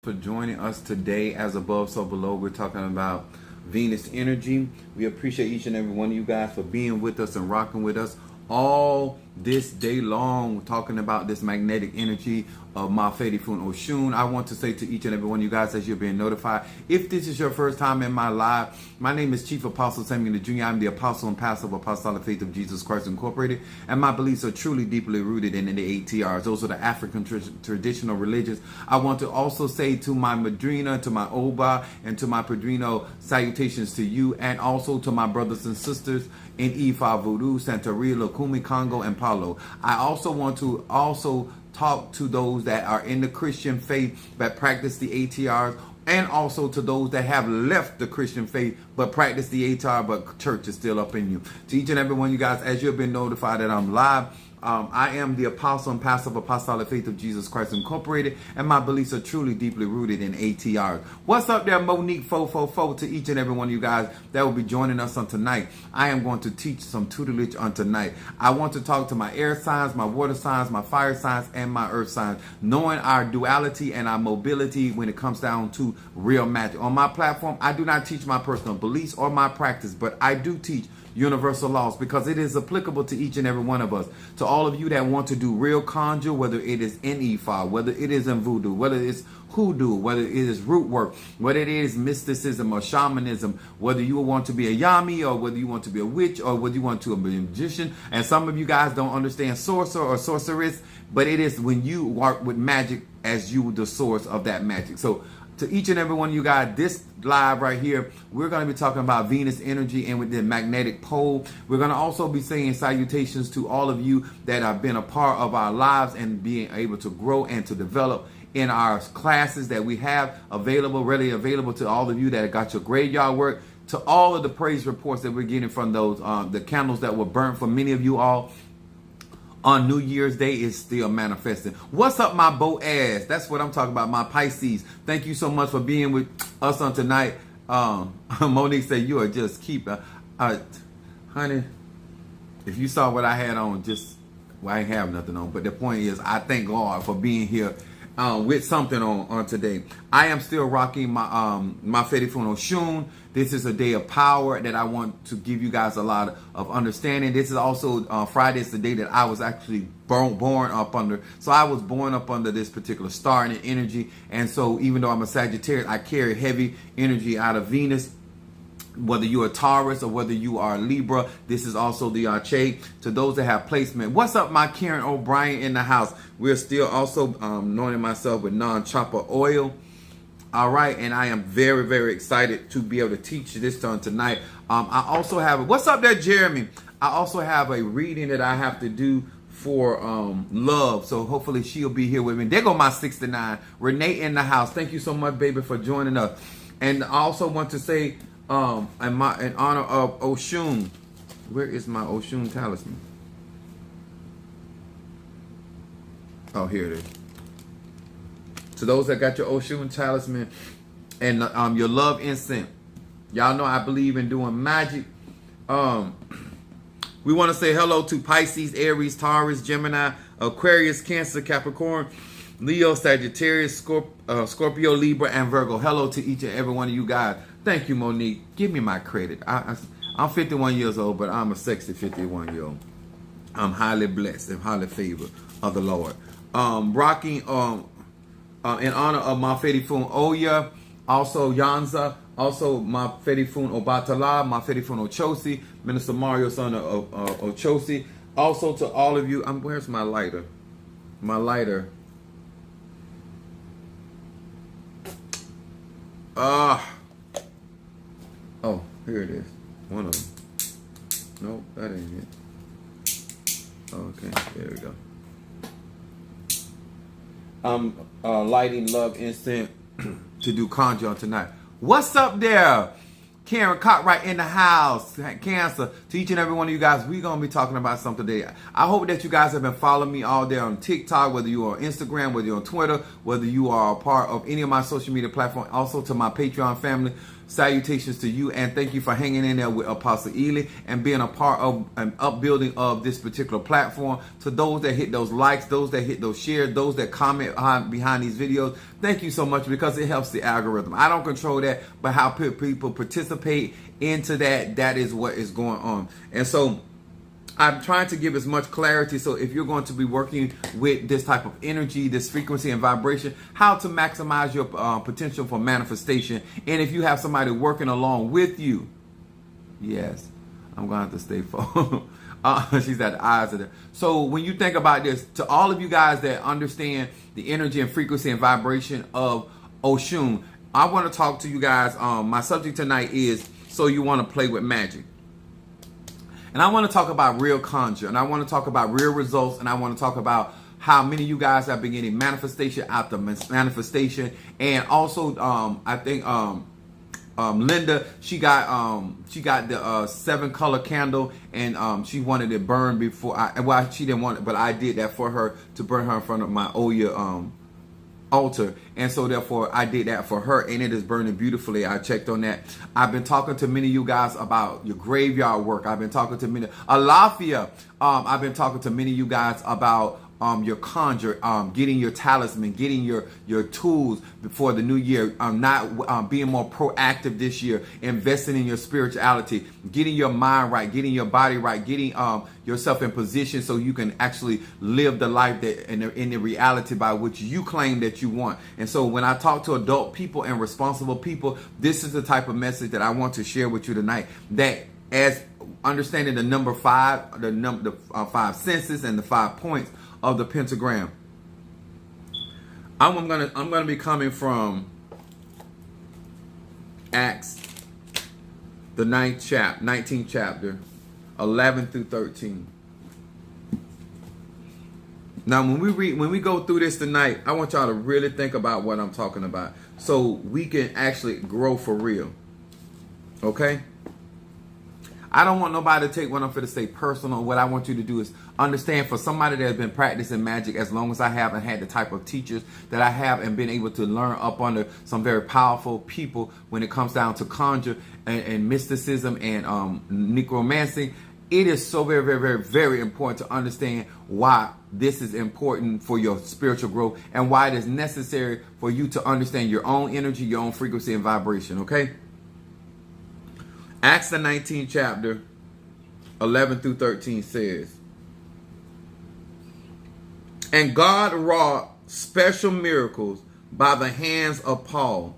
For joining us today. As above, so below. We're talking about Venus energy. We appreciate each and every one of you guys for being with us and rocking with us all this day long. We're talking about this magnetic energy of Mafedi Fun Oshun. I want to say to each and every one of you guys, as you're being notified, if this is your first time in my live, my name is Chief Apostle Samuel Jr. I'm the apostle and pastor of Apostolic Faith of Jesus Christ Incorporated, and my beliefs are truly deeply rooted in the ATRs. Those are the African traditional religions. I want to also say to my Madrina, to my Oba, and to my Padrino, salutations to you, and also to my brothers and sisters in Ifa, Voodoo, Santeria, Lukumi, Congo, and Palo. I also want to talk to those that are in the Christian faith that practice the ATRs, and also to those that have left the Christian faith but practice the ATR, but church is still up in you. To each and every one of you guys, as you've been notified that I'm live, I am the apostle and pastor of Apostolic Faith of Jesus Christ Incorporated, and my beliefs are truly deeply rooted in ATRs. What's up there, Monique 444? To each and every one of you guys that will be joining us on tonight, I am going to teach some tutelage on tonight. I want to talk to my air signs, my water signs, my fire signs, and my earth signs, knowing our duality and our mobility when it comes down to real magic. On my platform, I do not teach my personal beliefs or my practice, but I do teach universal laws because it is applicable to each and every one of us. To all of you that want to do real conjure, whether it is in Ifa, whether it is in voodoo, whether it's hoodoo, whether it is root work, whether it is mysticism or shamanism, whether you want to be a yami or whether you want to be a witch or whether you want to be a magician. And some of you guys don't understand sorcerer or sorceress, but it is when you work with magic as you the source of that magic. So to each and every one of you guys, this live right here, we're going to be talking about Venus energy and with the magnetic pole. We're going to also be saying salutations to all of you that have been a part of our lives and being able to grow and to develop in our classes that we have available, readily available to all of you that got your graveyard work, to all of the praise reports that we're getting from those, the candles that were burnt for many of you all on New Year's Day is still manifesting. What's up, my Boaz? That's what I'm talking about, my Pisces. Thank you so much for being with us on tonight. Monique said you are just honey, if you saw what I had on, well, I ain't have nothing on, but the point is, I thank God for being here with something on today. I am still rocking my Fedi Fun Oshun. This is a day of power that I want to give you guys a lot of understanding. This is also Friday is the day that I was actually born up under. So I was born up under this particular star and energy. And so even though I'm a Sagittarius, I carry heavy energy out of Venus. Whether you're a Taurus or whether you are a Libra, this is also the Arche. To those that have placement, what's up, my Karen O'Brien in the house? We're still also anointing myself with non-chopper oil. All right, and I am very, very excited to be able to teach this tonight. I also have, what's up there, Jeremy? I also have a reading that I have to do for love, so hopefully she'll be here with me. There go my 69, Renee in the house. Thank you so much, baby, for joining us. And I also want to say, in honor of Oshun, where is my Oshun talisman? Oh, here it is. To those that got your Oshun talisman and your love incense, y'all know I believe in doing magic. We want to say hello to Pisces, Aries, Taurus, Gemini, Aquarius, Cancer, Capricorn, Leo, Sagittarius, Scorpio, Libra, and Virgo. Hello to each and every one of you guys. Thank you, Monique. Give me my credit. I'm 51 years old, but I'm a sexy 51-year-old. I'm highly blessed and highly favored of the Lord. Rocking in honor of Mafedi Fun Oya, also Yanza, also Mafedi Fun Obatala, Mafedi Fun Ochosi, Minister Mario, son of Ochosi. Also to all of you, where's my lighter? My lighter. Oh, here it is. One of them. Nope, that ain't it. Okay, there we go. Lighting love instant to do conjure tonight. What's up there? Karen Cotright in the house. Cancer. To each and every one of you guys, we're going to be talking about something today. I hope that you guys have been following me all day on TikTok, whether you are on Instagram, whether you're on Twitter, whether you are a part of any of my social media platforms, also to my Patreon family. salutations to you, and thank you for hanging in there with Apostle Ely and being a part of an upbuilding of this particular platform. To those that hit those likes, those that hit those shares, those that comment behind these videos, thank you so much, because it helps the algorithm. I don't control that, but how people participate into that is what is going on. And so I'm trying to give as much clarity. So if you're going to be working with this type of energy, this frequency and vibration, how to maximize your potential for manifestation. And if you have somebody working along with you, yes, I'm going to have to stay focused. She's at the eyes of it. So when you think about this, to all of you guys that understand the energy and frequency and vibration of Oshun, I want to talk to you guys. My subject tonight is, so you want to play with magic. And I want to talk about real conjure, and I want to talk about real results, and I want to talk about how many of you guys have been getting manifestation after manifestation. And also, I think Linda, she got the 7-color candle, and she wanted it burned before she didn't want it, but I did that for her to burn her in front of my Oya altar, and so therefore I did that for her, and it is burning beautifully. I checked on that. I've been talking to many of you guys about your graveyard work. I've been talking to many Alafia. I've been talking to many of you guys about your conjure, getting your talisman, getting your tools before the new year, not being more proactive this year, investing in your spirituality, getting your mind right, getting your body right, getting yourself in position so you can actually live the life that in the reality by which you claim that you want. And so when I talk to adult people and responsible people, this is the type of message that I want to share with you tonight. That as understanding the number 5, the 5 senses and the 5 points of the pentagram, I'm gonna be coming from Acts, the 19th chapter, 11 through 13. Now, when we go through this tonight, I want y'all to really think about what I'm talking about, so we can actually grow for real. Okay? I don't want nobody to take what I'm going to say personal. What I want you to do is understand, for somebody that has been practicing magic as long as I have, and had the type of teachers that I have, and been able to learn up under some very powerful people when it comes down to conjure and mysticism and necromancy, it is so very, very, very, very important to understand why this is important for your spiritual growth, and why it is necessary for you to understand your own energy, your own frequency and vibration, okay? Acts the 19th chapter, 11 through 13 says, "And God wrought special miracles by the hands of Paul,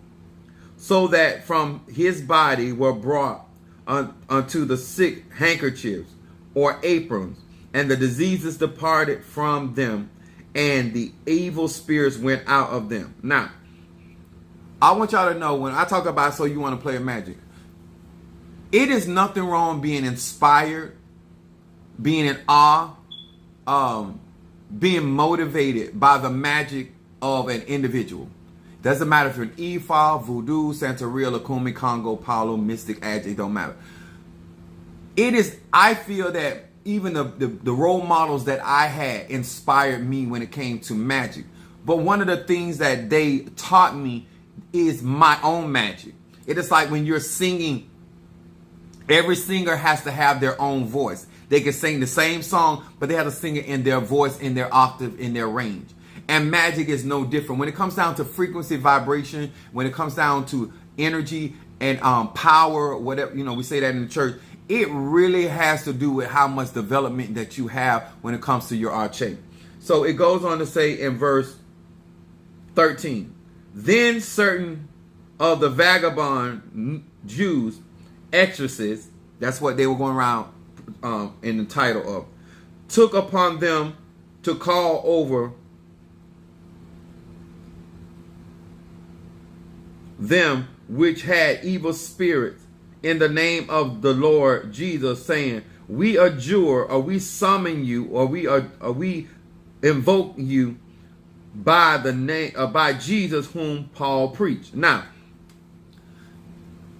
so that from his body were brought unto the sick handkerchiefs or aprons, and the diseases departed from them, and the evil spirits went out of them." Now, I want y'all to know, when I talk about so you want to play magic, it is nothing wrong being inspired, being in awe, being motivated by the magic of an individual. Doesn't matter if you're an Ifa, Voodoo, Santeria, Lukumi, Congo, Palo, Mystic, Agi, don't matter. It is, I feel that even the role models that I had inspired me when it came to magic. But one of the things that they taught me is my own magic. It is like when you're singing, every singer has to have their own voice. They can sing the same song, but they have to sing it in their voice, in their octave, in their range. And magic is no different. When it comes down to frequency, vibration, when it comes down to energy and power, whatever, we say that in the church, it really has to do with how much development that you have when it comes to your arche. So it goes on to say in verse 13, "Then certain of the vagabond Jews, exorcists," that's what they were going around in the title of, "took upon them to call over them which had evil spirits in the name of the Lord Jesus, saying, We adjure, or we summon you, or we invoke you by the name by Jesus whom Paul preached." Now,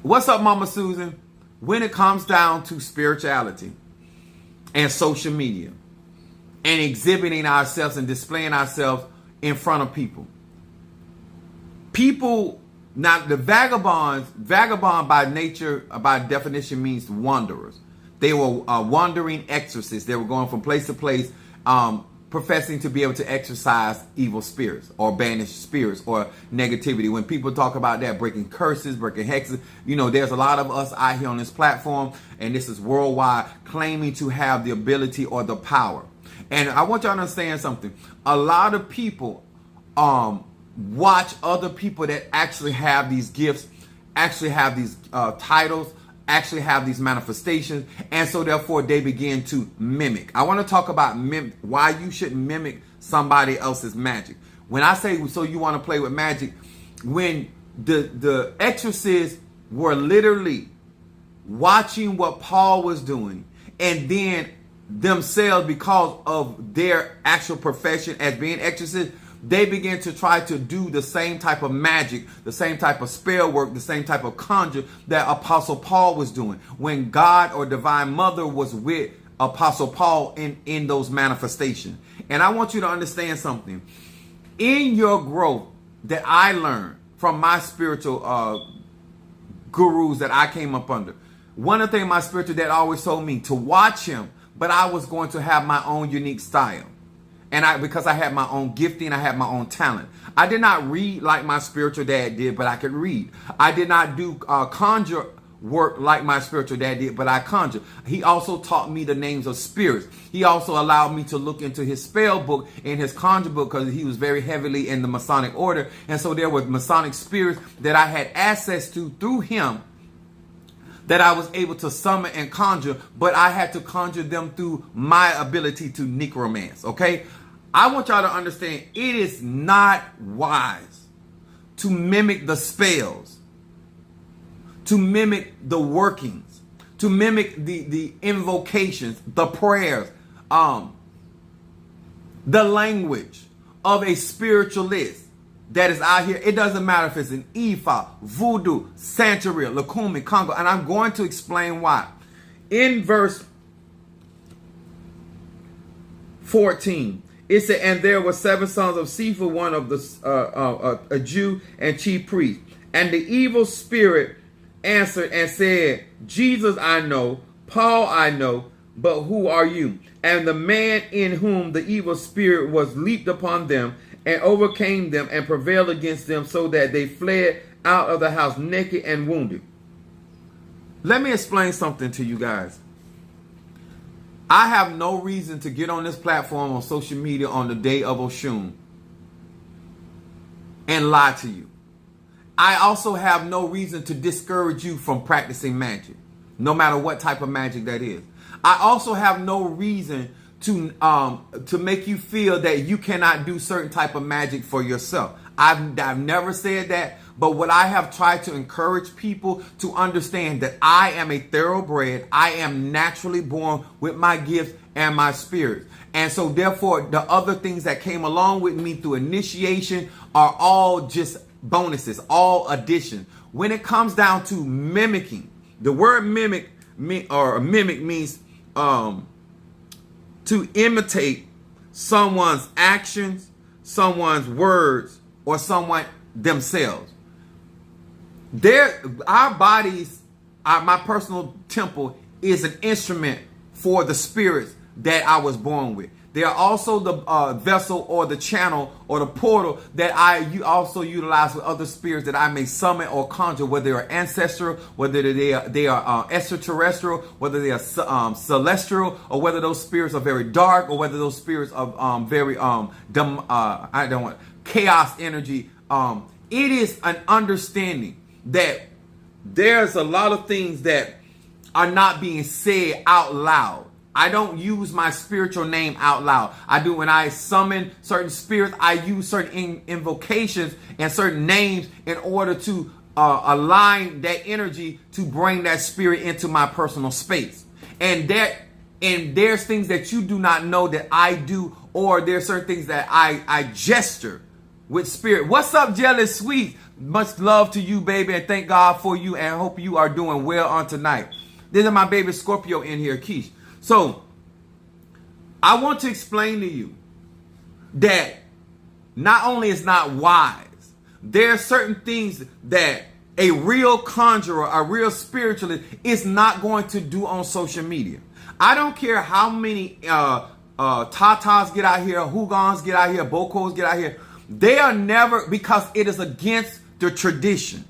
what's up, Mama Susan? When it comes down to spirituality and social media and exhibiting ourselves and displaying ourselves in front of people, people Now, the vagabond by nature, by definition, means wanderers. They were wandering exorcists. They were going from place to place, professing to be able to exorcise evil spirits or banish spirits or negativity. When people talk about that, breaking curses, breaking hexes, there's a lot of us out here on this platform, and this is worldwide, claiming to have the ability or the power. And I want y'all to understand something. A lot of people watch other people that actually have these gifts, actually have these titles, actually have these manifestations, and so therefore they begin to mimic. I want to talk about why you shouldn't mimic somebody else's magic. When I say so you want to play with magic, when the exorcists were literally watching what Paul was doing, and then themselves, because of their actual profession as being exorcists, they began to try to do the same type of magic, the same type of spell work, the same type of conjure that Apostle Paul was doing when God or Divine Mother was with Apostle Paul in those manifestations. And I want you to understand something. In your growth that I learned from my spiritual gurus that I came up under, one of the things my spiritual dad always told me to watch him, but I was going to have my own unique style. And because I had my own gifting, I had my own talent. I did not read like my spiritual dad did, but I could read. I did not do conjure work like my spiritual dad did, but I conjure. He also taught me the names of spirits. He also allowed me to look into his spell book and his conjure book, because he was very heavily in the Masonic order. And so there were Masonic spirits that I had access to through him, that I was able to summon and conjure, but I had to conjure them through my ability to necromance, okay? I want y'all to understand, it is not wise to mimic the spells, to mimic the workings, to mimic the invocations, the prayers, the language of a spiritualist that is out here. It doesn't matter if it's an Ifa, Voodoo, Santeria, Lukumi, Congo, and I'm going to explain why. In verse 14, it said, and there were 7 sons of Sceva, one of a Jew and chief priest. And the evil spirit answered and said, Jesus I know, Paul I know, but who are you? And the man in whom the evil spirit was leaped upon them and overcame them and prevailed against them, so that they fled out of the house naked and wounded. Let me explain something to you guys. I have no reason to get on this platform on social media on the day of Oshun and lie to you. I also have no reason to discourage you from practicing magic, no matter what type of magic that is. I also have no reason to make you feel that you cannot do certain type of magic for yourself. I've never said that, but what I have tried to encourage people to understand, that I am a thoroughbred. I am naturally born with my gifts and my spirit. And so therefore, the other things that came along with me through initiation are all just bonuses, all addition. When it comes down to mimicking, the word mimic means to imitate someone's actions, someone's words, or someone themselves. Our bodies, my personal temple is an instrument for the spirits that I was born with. They are also the vessel or the channel or the portal that I also utilize with other spirits that I may summon or conjure, whether they are ancestral, whether they are extraterrestrial, whether they are celestial, or whether those spirits are very dark, or whether those spirits are very chaos energy. It is an understanding that there's a lot of things that are not being said out loud. I don't use my spiritual name out loud. I do when I summon certain spirits. I use certain invocations and certain names in order to align that energy to bring that spirit into my personal space. And there's things that you do not know that I do, or there's certain things that I gesture with spirit. What's up, Jealous Sweet? Much love to you, baby, and thank God for you, and hope you are doing well on tonight. This is my baby Scorpio in here, Keish. So, I want to explain to you that not only is not wise, there are certain things that a real conjurer, a real spiritualist is not going to do on social media. I don't care how many Tatas get out here, Hugans get out here, Bokos get out here. They are never, because it is against the tradition.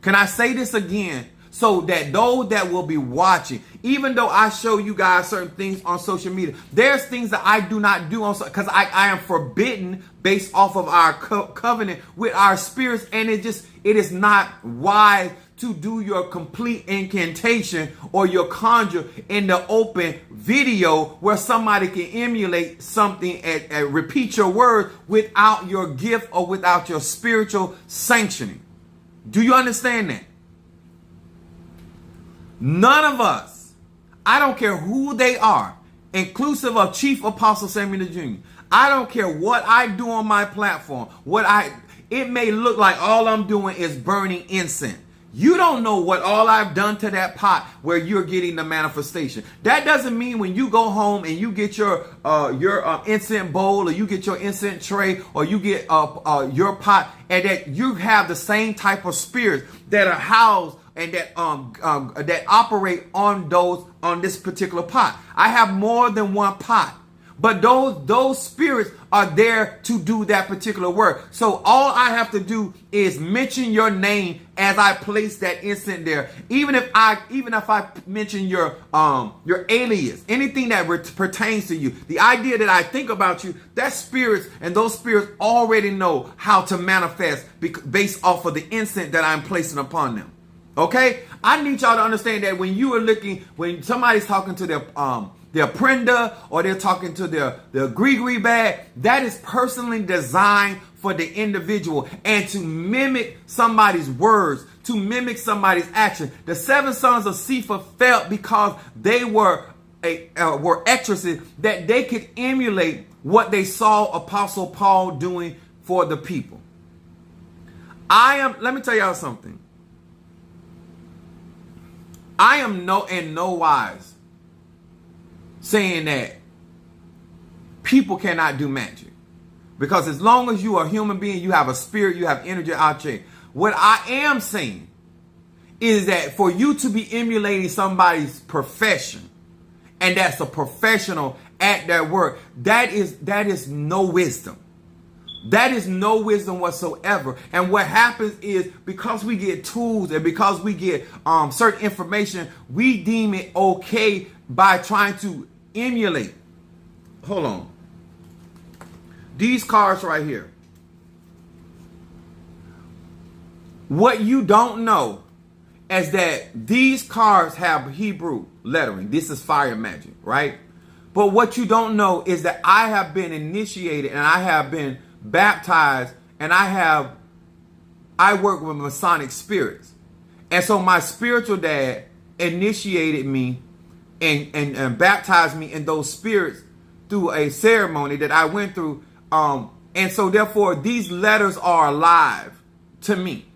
Can I say this again? So that those that will be watching, even though I show you guys certain things on social media, there's things that I do not do on, because I am forbidden based off of our covenant with our spirits, and it is not wise to do your complete incantation or your conjure in the open video where somebody can emulate something and repeat your word without your gift or without your spiritual sanctioning. Do you understand that? None of us, I don't care who they are, inclusive of Chief Apostle Samuel Jr. I don't care what I do on my platform. It may look like all I'm doing is burning incense. You don't know what all I've done to that pot where you're getting the manifestation. That doesn't mean when you go home and you get your incense bowl, or you get your incense tray, or you get your pot, and that you have the same type of spirits that are housed and that operate on this particular pot. I have more than one pot. But those spirits are there to do that particular work. So all I have to do is mention your name as I place that incense there. Even if I mention your alias, anything that pertains to you, the idea that I think about you, that spirits and those spirits already know how to manifest based off of the incense that I'm placing upon them. Okay? I need y'all to understand that when somebody's talking to their prenda, or they're talking to their gree bag, that is personally designed for the individual and to mimic somebody's words, to mimic somebody's action. The 7 sons of Sceva felt, because they were actresses, that they could emulate what they saw Apostle Paul doing for the people. Let me tell y'all something. I am in no wise saying that people cannot do magic. Because as long as you are a human being, you have a spirit, you have energy out there. What I am saying is that for you to be emulating somebody's profession, and that's a professional at their work, that is no wisdom. That is no wisdom whatsoever. And what happens is, because we get tools and because we get certain information, we deem it okay by trying to emulate. Hold on. These cards right here. What you don't know is that these cards have Hebrew lettering. This is fire magic, right? But what you don't know is that I have been initiated and I have been baptized, and I work with Masonic spirits. And so my spiritual dad initiated me and baptized me in those spirits through a ceremony that I went through. And so therefore these letters are alive to me.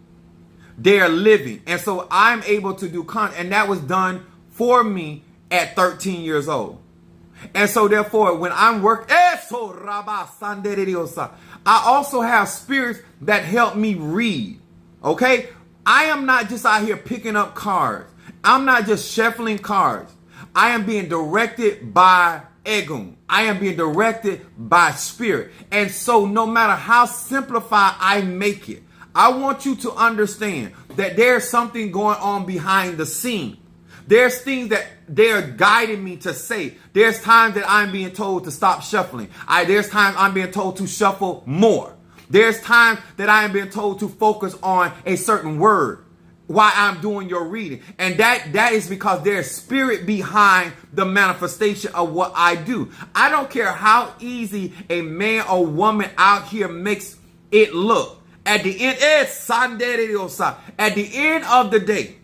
They're living. And so I'm able to do and that was done for me at 13 years old. And so therefore when I'm working, I also have spirits that help me read. Okay? I am not just out here picking up cards. I'm not just shuffling cards. I am being directed by Egun. I am being directed by spirit. And so no matter how simplified I make it, I want you to understand that there's something going on behind the scene. There's things that they're guiding me to say. There's times that I'm being told to stop shuffling. There's times I'm being told to shuffle more. There's times that I am being told to focus on a certain word while I'm doing your reading. And that is because there's spirit behind the manifestation of what I do. I don't care how easy a man or woman out here makes it look. At the end of the day,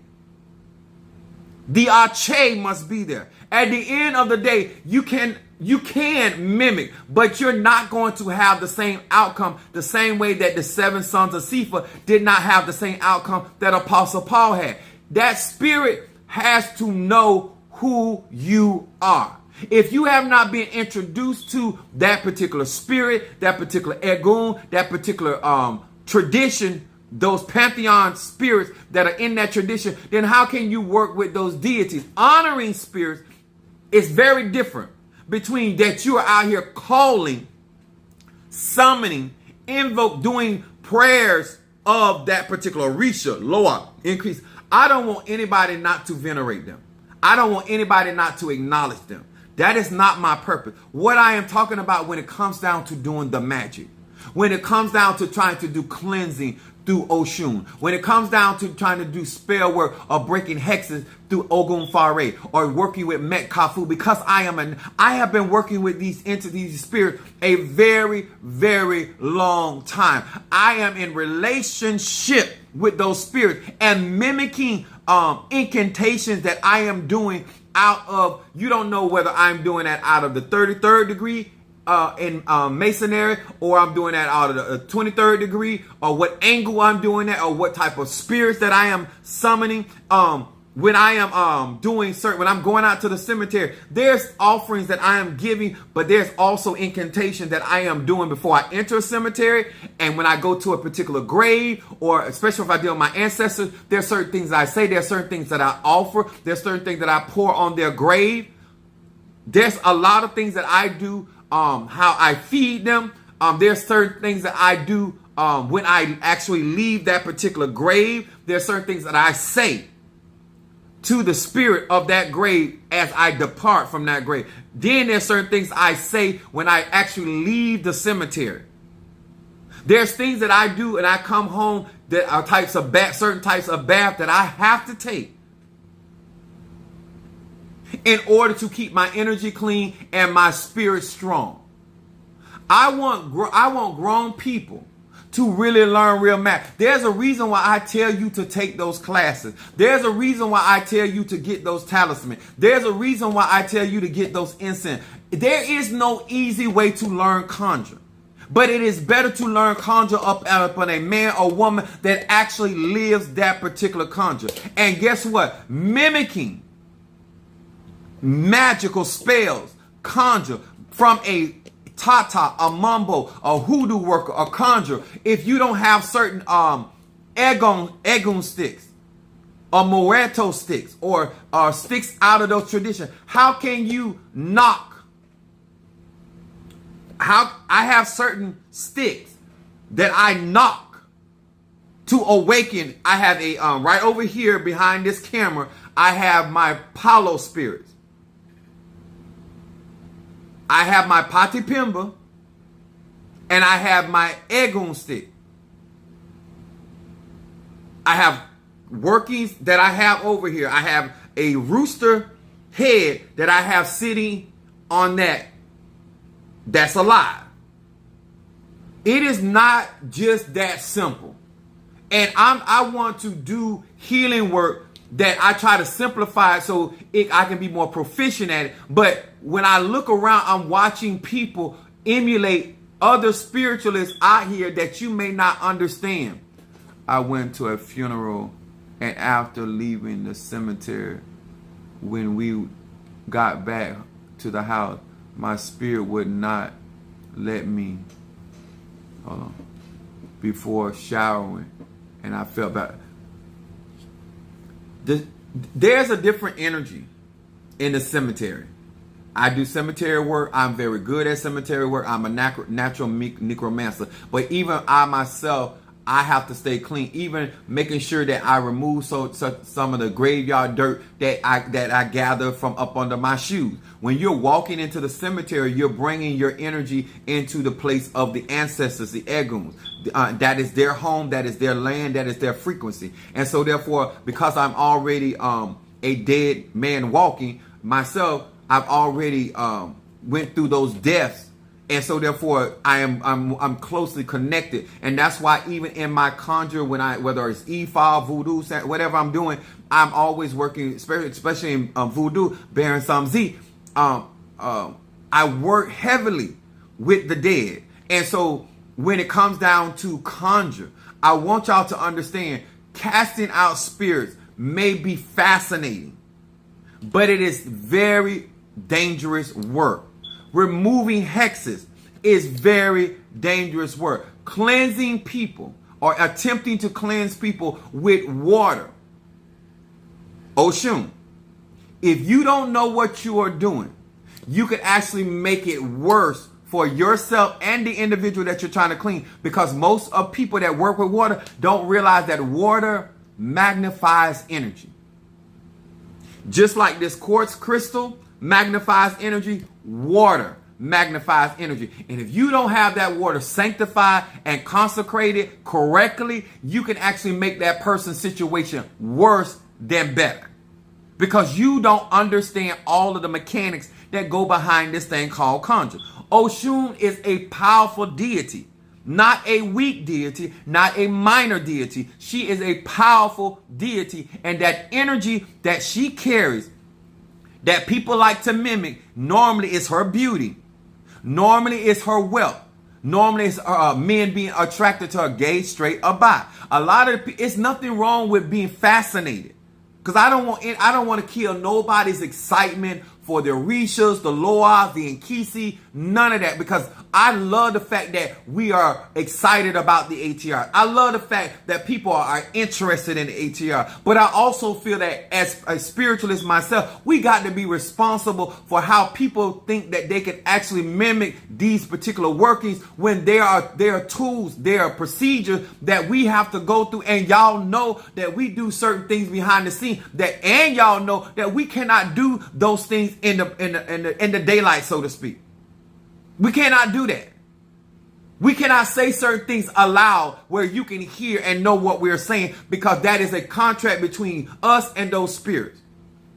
the arche must be there. At the end of the day, you can mimic, but you're not going to have the same outcome the same way that the 7 sons of Sceva did not have the same outcome that Apostle Paul had. That spirit has to know who you are. If you have not been introduced to that particular spirit, that particular Egun, that particular tradition those pantheon spirits that are in that tradition, then how can you work with those deities? Honoring spirits is very different between that you are out here calling, summoning, invoke, doing prayers of that particular Orisha, Loa, increase. I don't want anybody not to venerate them. I don't want anybody not to acknowledge them. That is not my purpose. What I am talking about when it comes down to doing the magic, when it comes down to trying to do cleansing through Oshun, when it comes down to trying to do spell work or breaking hexes through Ogun Fare, or working with Met Kafu, because I have been working with these entities, these spirits, a very, very long time. I am in relationship with those spirits and mimicking incantations that I am doing out of, you don't know whether I'm doing that out of the 33rd degree in masonry, or I'm doing that out of the 23rd degree, or what angle I'm doing that, or what type of spirits that I am summoning. When I am when I'm going out to the cemetery, there's offerings that I am giving, but there's also incantation that I am doing before I enter a cemetery. And when I go to a particular grave, or especially if I deal with my ancestors, there's certain things I say, there's certain things that I offer, there's certain things that I pour on their grave. There's a lot of things that I do, how I feed them. There's certain things that I do when I actually leave that particular grave. There's certain things that I say to the spirit of that grave as I depart from that grave. Then there's certain things I say when I actually leave the cemetery. There's things that I do and I come home that are certain types of bath that I have to take in order to keep my energy clean and my spirit strong. I want grown people to really learn real math. There's a reason why I tell you to take those classes. There's a reason why I tell you to get those talismans. There's a reason why I tell you to get those incense. There is no easy way to learn conjure. But it is better to learn conjure upon a man or woman that actually lives that particular conjure. And guess what? Mimicking magical spells, conjure from a Tata, a mumbo, a hoodoo worker, a conjurer. If you don't have certain egun sticks, or moreto sticks, or sticks out of those traditions, how can you knock? I have certain sticks that I knock to awaken. I have a right over here behind this camera, I have my Palo spirits. I have my Pati Pimba, and I have my Egun stick. I have workings that I have over here. I have a rooster head that I have sitting on that's alive. It is not just that simple. And I want to do healing work that I try to simplify it so I can be more proficient at it. But when I look around, I'm watching people emulate other spiritualists out here that you may not understand. I went to a funeral, and after leaving the cemetery, when we got back to the house, my spirit would not let me before showering, and I felt bad. There's a different energy in the cemetery. I do cemetery work. I'm very good at cemetery work. I'm a natural necromancer. But even I myself, I have to stay clean. Even making sure that I remove some of the graveyard dirt that I gather from up under my shoes. When you're walking into the cemetery, you're bringing your energy into the place of the ancestors, the Eguns. That is their home. That is their land. That is their frequency. And so therefore, because I'm already a dead man walking myself, I've already went through those deaths, and so therefore I'm closely connected, and that's why even in my conjure, whether it's Ifa, voodoo, whatever I'm doing, I'm always working, especially in voodoo, Baron Samzi. I work heavily with the dead, and so when it comes down to conjure, I want y'all to understand, casting out spirits may be fascinating, but it is very dangerous work. Removing hexes is very dangerous work. Cleansing people or attempting to cleanse people with water, Oshun, if you don't know what you are doing, you could actually make it worse for yourself and the individual that you're trying to clean, because most of people that work with water don't realize that water magnifies energy. Just like this quartz crystal magnifies energy, water magnifies energy. And if you don't have that water sanctified and consecrated correctly, you can actually make that person's situation worse than better, because you don't understand all of the mechanics that go behind this thing called conjure. Oshun is a powerful deity, not a weak deity, not a minor deity. She is a powerful deity, and that energy that she carries that people like to mimic normally is her beauty. Normally it's her wealth. Normally it's men being attracted to her, gay, straight, or bi. A lot of it's nothing wrong with being fascinated, because I don't want to kill nobody's excitement for the Orishas, the Loas, the Nkisi, none of that, because I love the fact that we are excited about the ATR. I love the fact that people are interested in the ATR. But I also feel that as a spiritualist myself, we got to be responsible for how people think that they can actually mimic these particular workings when there are tools, there are procedures that we have to go through. And y'all know that we do certain things behind the scene and y'all know that we cannot do those things in the daylight, so to speak. We cannot do that. We cannot say certain things aloud where you can hear and know what we're saying, because that is a contract between us and those spirits.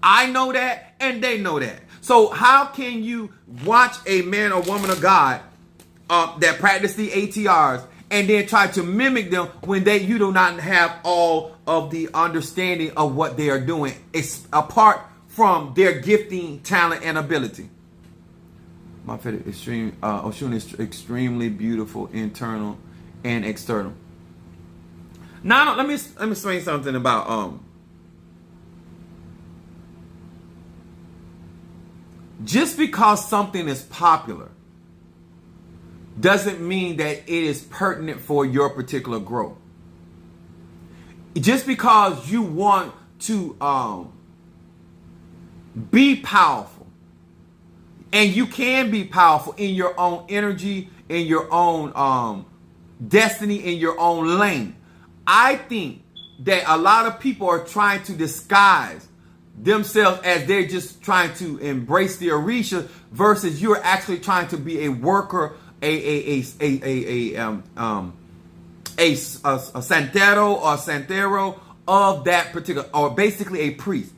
I know that and they know that. So how can you watch a man or woman of God that practice the ATRs and then try to mimic them when you do not have all of the understanding of what they are doing? It's apart from their gifting, talent, and ability. My favorite Oshun is extremely beautiful, internal and external. Now, let me explain something about just because something is popular doesn't mean that it is pertinent for your particular growth. Just because you want to be powerful, and you can be powerful in your own energy, in your own destiny, in your own lane. I think that a lot of people are trying to disguise themselves as they're just trying to embrace the Orisha, versus you're actually trying to be a worker, a santero or santero of that particular, or basically a priest.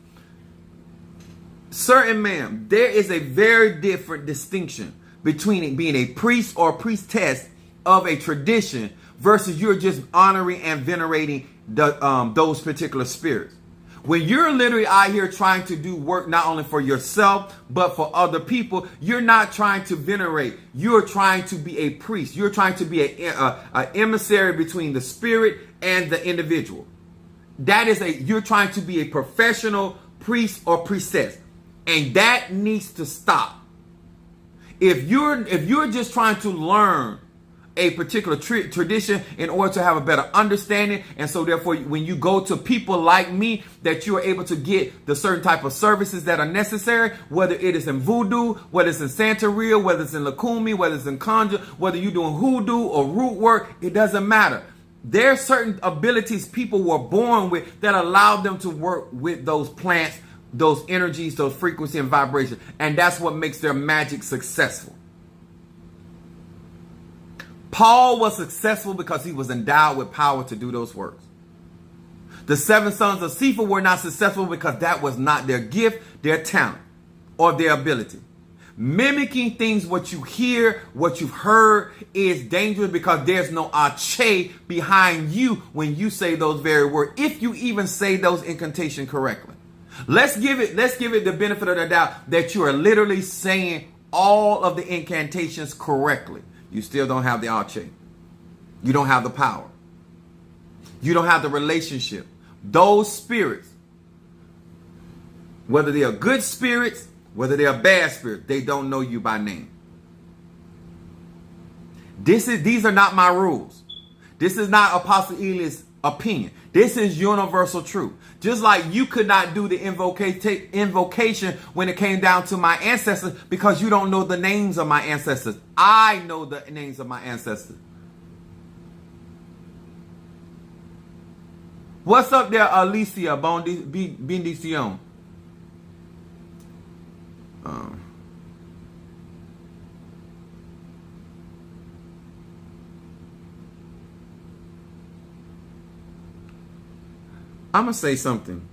Sir and ma'am, there is a very different distinction between it being a priest or priestess of a tradition versus you're just honoring and venerating those particular spirits. When you're literally out here trying to do work not only for yourself but for other people, you're not trying to venerate. You're trying to be a priest. You're trying to be an emissary between the spirit and the individual. You're trying to be a professional priest or priestess. And that needs to stop. If you're just trying to learn a particular tradition in order to have a better understanding, and so therefore when you go to people like me, that you are able to get the certain type of services that are necessary, whether it is in voodoo, whether it's in Santeria, whether it's in Lakumi, whether it's in conjure, whether you're doing hoodoo or root work, it doesn't matter. There are certain abilities people were born with that allow them to work with those plants, those energies, those frequency and vibration. And that's what makes their magic successful. Paul was successful because he was endowed with power to do those works. The 7 sons of Sceva were not successful because that was not their gift, their talent, or their ability. Mimicking things, what you hear, what you've heard, is dangerous because there's no ache behind you when you say those very words, if you even say those incantations correctly. Let's give it the benefit of the doubt that you are literally saying all of the incantations correctly. You still don't have the ache. You don't have the power. You don't have the relationship. Those spirits, whether they are good spirits, whether they are bad spirits, they don't know you by name. These are not my rules. This is not Apostle Eli's opinion. This is universal truth. Just like you could not do the invocation when it came down to my ancestors because you don't know the names of my ancestors. I know the names of my ancestors. What's up there, Alicia Bendición? I'm going to say something.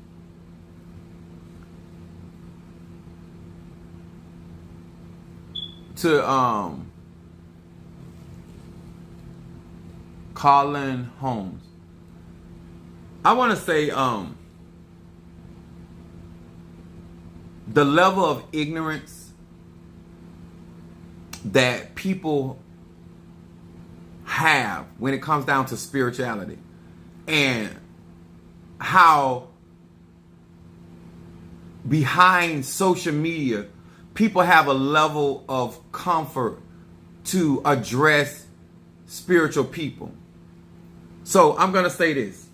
To Colin Holmes. I want to say the level of ignorance that people have when it comes down to spirituality and how behind social media people have a level of comfort to address spiritual people. So I'm going to say this.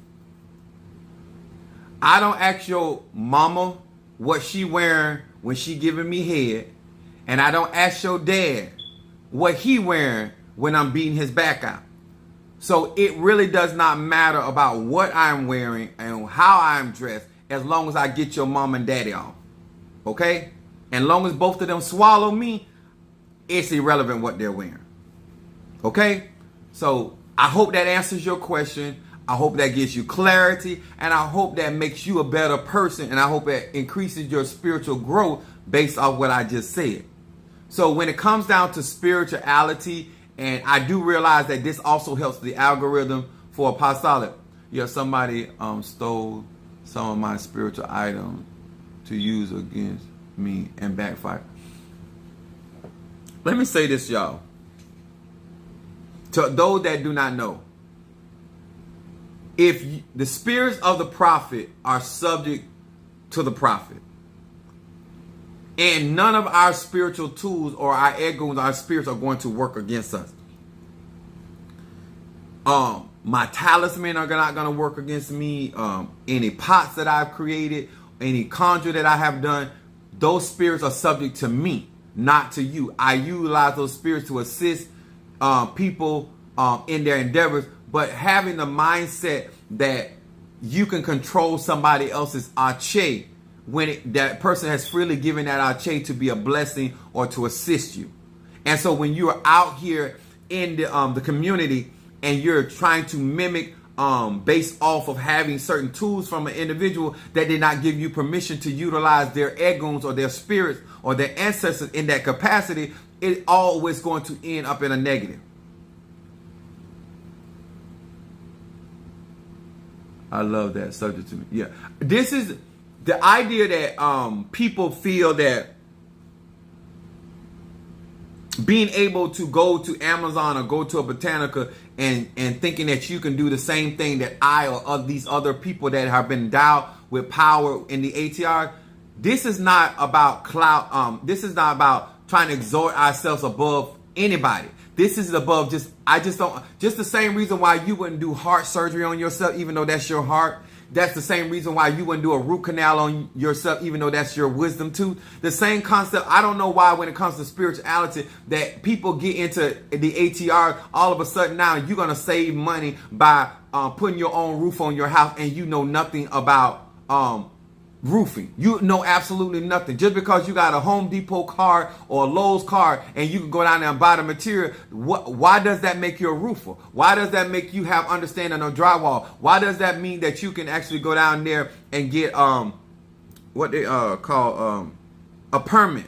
I don't ask your mama what she wearing when she giving me head. And I don't ask your dad what he wearing when I'm beating his back out. So it really does not matter about what I'm wearing and how I'm dressed as long as I get your mom and daddy off. Okay? And long as both of them swallow me, it's irrelevant what they're wearing. Okay? So I hope that answers your question. I hope that gives you clarity, and I hope that makes you a better person, and I hope that increases your spiritual growth based off what I just said. So when it comes down to spirituality, and I do realize that this also helps the algorithm for apostolic. Yeah, somebody stole some of my spiritual items to use against me and backfire. Let me say this, y'all. To those that do not know, if the spirits of the prophet are subject to the prophet, and none of our spiritual tools or our egos, our spirits are going to work against us. My talisman are not going to work against me. Any pots that I've created, any conjure that I have done, those spirits are subject to me, not to you. I utilize those spirits to assist people in their endeavors. But having the mindset that you can control somebody else's ache when that person has freely given that ache to be a blessing or to assist you. And so when you are out here in the community and you're trying to mimic based off of having certain tools from an individual that did not give you permission to utilize their egos or their spirits or their ancestors in that capacity, it's always going to end up in a negative. I love that subject to me. Yeah. This is the idea that people feel that being able to go to Amazon or go to a Botanica and thinking that you can do the same thing that I or these other people that have been endowed with power in the ATR. This is not about clout. This is not about trying to exalt ourselves above anybody. This is above just the same reason why you wouldn't do heart surgery on yourself, even though that's your heart. That's the same reason why you wouldn't do a root canal on yourself, even though that's your wisdom tooth. The same concept. I don't know why when it comes to spirituality that people get into the ATR, all of a sudden now you're going to save money by putting your own roof on your house and you know nothing about roofing. You know absolutely nothing. Just because you got a Home Depot card or a Lowe's card and you can go down there and buy the material, why does that make you a roofer? Why does that make you have understanding of drywall? Why does that mean that you can actually go down there and get what they call a permit?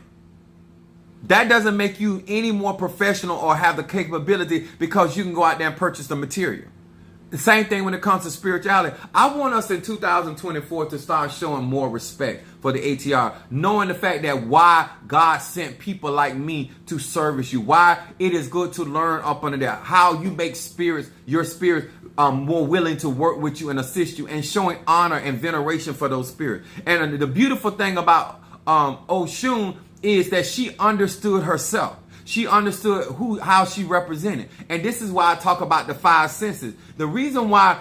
That doesn't make you any more professional or have the capability because you can go out there and purchase the material. The same thing when it comes to spirituality. I want us in 2024 to start showing more respect for the ATR, knowing the fact that why God sent people like me to service you, why it is good to learn up under that, how you make your spirits more willing to work with you and assist you, and showing honor and veneration for those spirits. And the beautiful thing about Oshun is that she understood herself. She understood how she represented. And this is why I talk about the 5 senses. The reason why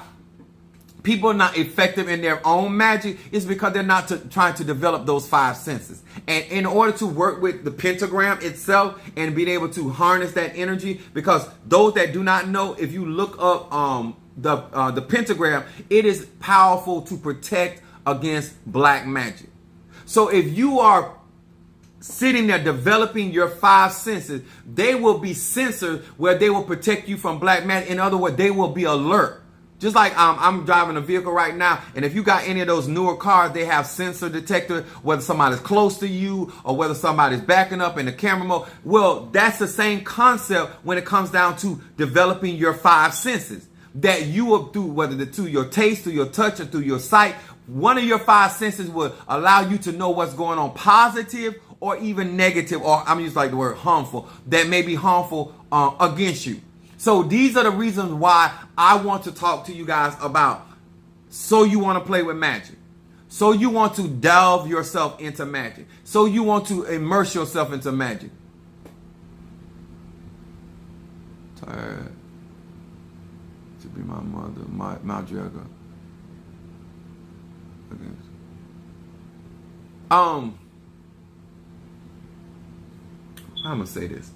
people are not effective in their own magic is because they're not trying to develop those 5 senses. And in order to work with the pentagram itself and being able to harness that energy, because those that do not know, if you look up the pentagram, it is powerful to protect against black magic. So if you are sitting there developing your 5 senses, they will be censored where they will protect you from black magic. In other words, they will be alert. Just like I'm driving a vehicle right now, and if you got any of those newer cars, they have sensor detector, whether somebody's close to you or whether somebody's backing up in the camera mode. Well, that's the same concept when it comes down to developing your 5 senses. That you will do, whether through your taste, through your touch, or through your sight. One of your 5 senses will allow you to know what's going on, positive or even negative, or I'm using like the word harmful, that may be harmful against you. So these are the reasons why I want to talk to you guys about, so you want to play with magic. So you want to delve yourself into magic. So you want to immerse yourself into magic. Tired to be my mother, Madriga. I'm gonna say this.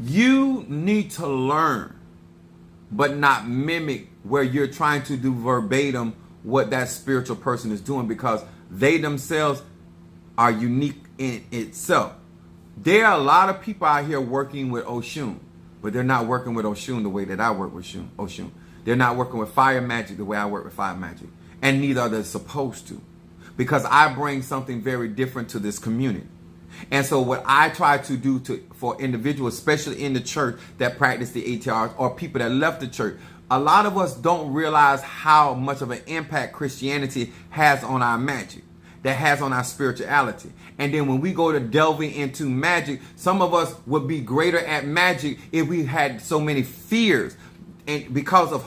You need to learn, but not mimic where you're trying to do verbatim what that spiritual person is doing, because they themselves are unique in itself. There are a lot of people out here working with Oshun, but they're not working with Oshun the way that I work with Oshun. They're not working with fire magic the way I work with fire magic. And neither are they supposed to, because I bring something very different to this community. And so what I try to do for individuals, especially in the church that practice the ATRs or people that left the church, a lot of us don't realize how much of an impact Christianity has on our magic, that has on our spirituality. And then when we go to delving into magic, some of us would be greater at magic if we had so many fears. And because of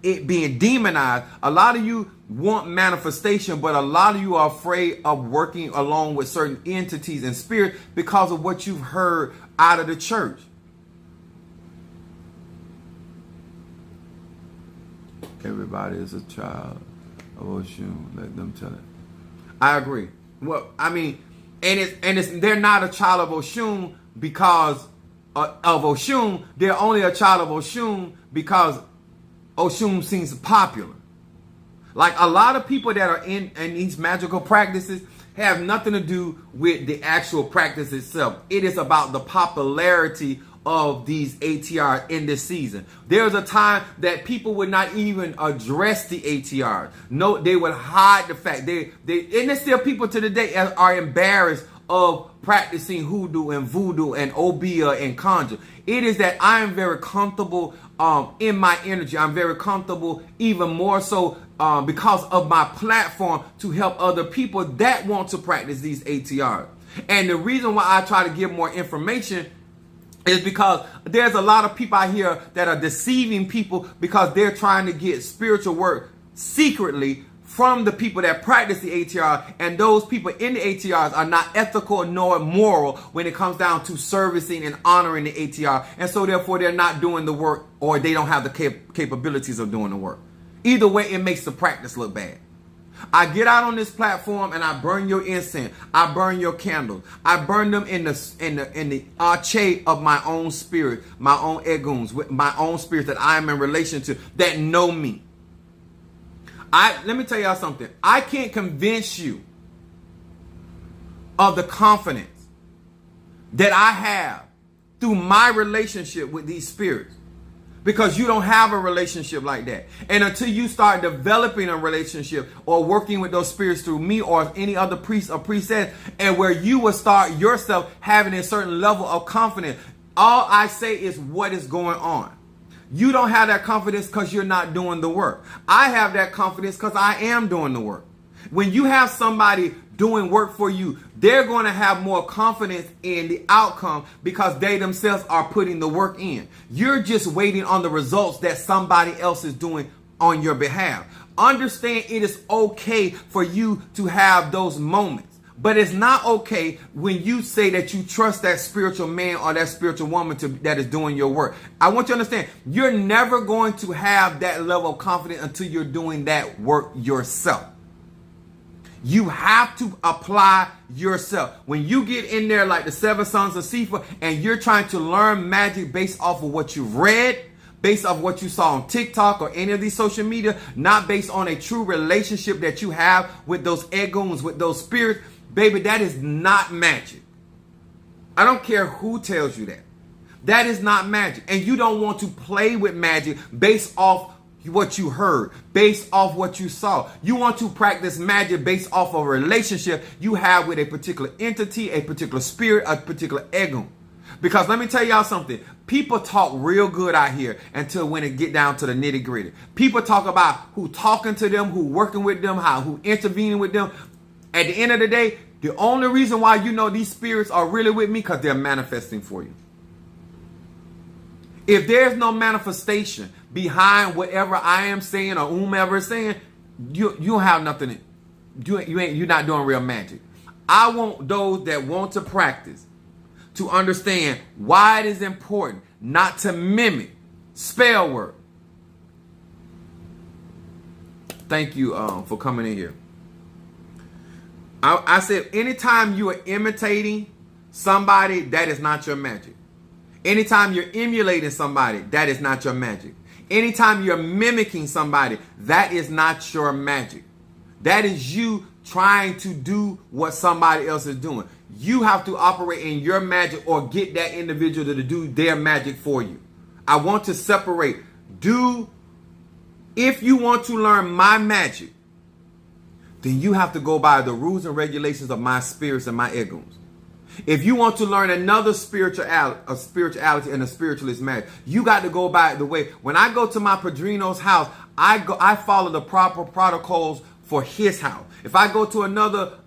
it being demonized, a lot of you want manifestation, but a lot of you are afraid of working along with certain entities and spirits because of what you've heard out of the church. Everybody is a child of Oshun. Let them tell it. I agree. Well, I mean, they're not a child of Oshun because of Oshun. They're only a child of Oshun because Oshun seems popular. Like a lot of people that are in these magical practices have nothing to do with the actual practice itself. It is about the popularity of these ATRs in this season. There's a time that people would not even address the ATRs. No, they would hide the fact. And there's still people to the day are embarrassed of practicing hoodoo and voodoo and obia and conjure. It is that I am very comfortable in my energy. I'm very comfortable, even more so because of my platform, to help other people that want to practice these ATRs. And the reason why I try to give more information is because there's a lot of people out here that are deceiving people because they're trying to get spiritual work secretly from the people that practice the ATR, and those people in the ATRs are not ethical nor moral when it comes down to servicing and honoring the ATR, and so therefore they're not doing the work, or they don't have the capabilities of doing the work. Either way, it makes the practice look bad. I get out on this platform and I burn your incense. I burn your candles. I burn them in the arche of my own spirit, my own eguns, with my own spirit that I am in relation to, that know me. Let me tell y'all something. I can't convince you of the confidence that I have through my relationship with these spirits, because you don't have a relationship like that. And until you start developing a relationship or working with those spirits through me or any other priest or priestess, and where you will start yourself having a certain level of confidence, all I say is what is going on. You don't have that confidence because you're not doing the work. I have that confidence because I am doing the work. When you have somebody doing work for you, they're going to have more confidence in the outcome because they themselves are putting the work in. You're just waiting on the results that somebody else is doing on your behalf. Understand, it is okay for you to have those moments, But it's not okay when you say that you trust that spiritual man or that spiritual woman that is doing your work. I want you to understand, you're never going to have that level of confidence until you're doing that work yourself. You have to apply yourself. When you get in there like the 7 sons of Sceva and you're trying to learn magic based off of what you've read, based off what you saw on TikTok or any of these social media, not based on a true relationship that you have with those egoons, with those spirits, baby, that is not magic. I don't care who tells you that. That is not magic. And you don't want to play with magic based off what you heard, based off what you saw. You want to practice magic based off of a relationship you have with a particular entity, a particular spirit, a particular ego. Because let me tell y'all something. People talk real good out here until when it get down to the nitty gritty. People talk about who talking to them, who working with them, who intervening with them. At the end of the day, the only reason why you know these spirits are really with me because they're manifesting for you. If there's no manifestation behind whatever I am saying or whomever is saying, you don't have nothing. You're not doing real magic. I want those that want to practice to understand why it is important not to mimic spell work. Thank you for coming in here. I said anytime you are imitating somebody, that is not your magic. Anytime you're emulating somebody, that is not your magic. Anytime you're mimicking somebody, that is not your magic. That is you trying to do what somebody else is doing. You have to operate in your magic or get that individual to do their magic for you. I want to separate. If you want to learn my magic, then you have to go by the rules and regulations of my spirits and my egos. If you want to learn another spirituality and a spiritualist magic, you got to go by the way. When I go to my padrino's house, I follow the proper protocols for his house. If I go to another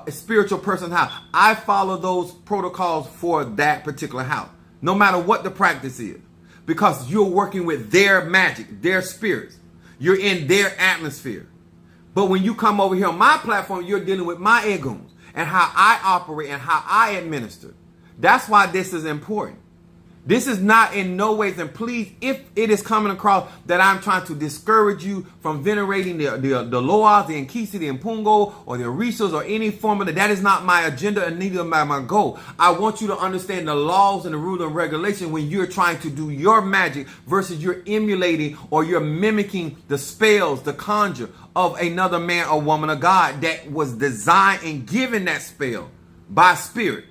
spiritual person's house, I follow those protocols for that particular house, no matter what the practice is, because you're working with their magic, their spirits. You're in their atmosphere. But when you come over here on my platform, you're dealing with my egos and how I operate and how I administer. That's why this is important. This is not in no ways, and please, if it is coming across that I'm trying to discourage you from venerating the Loas, the Nkisi, the Mpungo, or the Orishas, or any form of that is not my agenda and neither my goal. I want you to understand the laws and the rule and regulation when you're trying to do your magic versus you're emulating or you're mimicking the spells, the conjure of another man or woman of God that was designed and given that spell by spirit.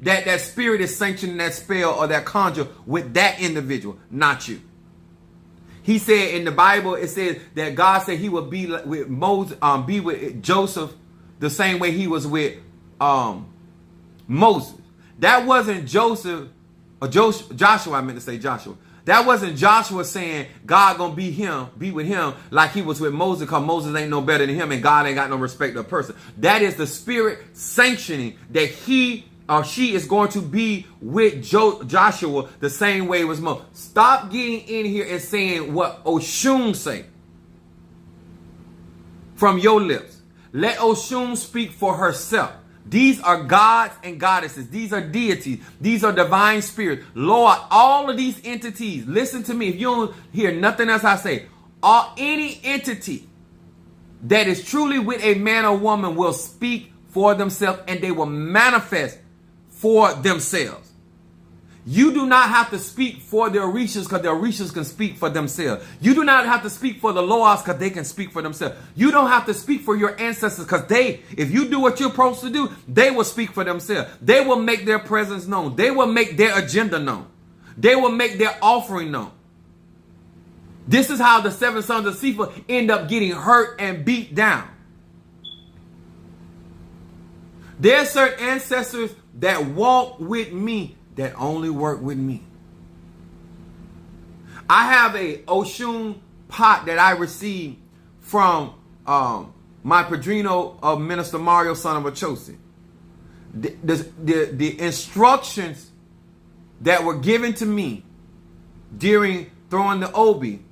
That spirit is sanctioning that spell or that conjure with that individual, not you. He said in the Bible, it says that God said he would be with Moses, be with Joseph the same way he was with Moses. That wasn't Joseph or Joshua. I meant to say Joshua. That wasn't Joshua saying God gonna be with him like he was with Moses, because Moses ain't no better than him and God ain't got no respect of person. That is the spirit sanctioning that he or she is going to be with Joshua the same way it was Moses. Stop getting in here and saying what Oshun say from your lips. Let Oshun speak for herself. These are gods and goddesses. These are deities. These are divine spirits. Lord, all of these entities, listen to me. If you don't hear nothing else I say, any entity that is truly with a man or woman will speak for themselves and they will manifest for themselves. You do not have to speak for the Orishas because the Orishas can speak for themselves. You do not have to speak for the Loas because they can speak for themselves. You don't have to speak for your ancestors because if you do what you're supposed to do, they will speak for themselves. They will make their presence known. They will make their agenda known. They will make their offering known. This is how the 7 sons of Sceva end up getting hurt and beat down. There are certain ancestors that walk with me that only work with me. I have a Oshun pot that I received from my padrino of Minister Mario, son of Achosi. The instructions that were given to me during throwing the obi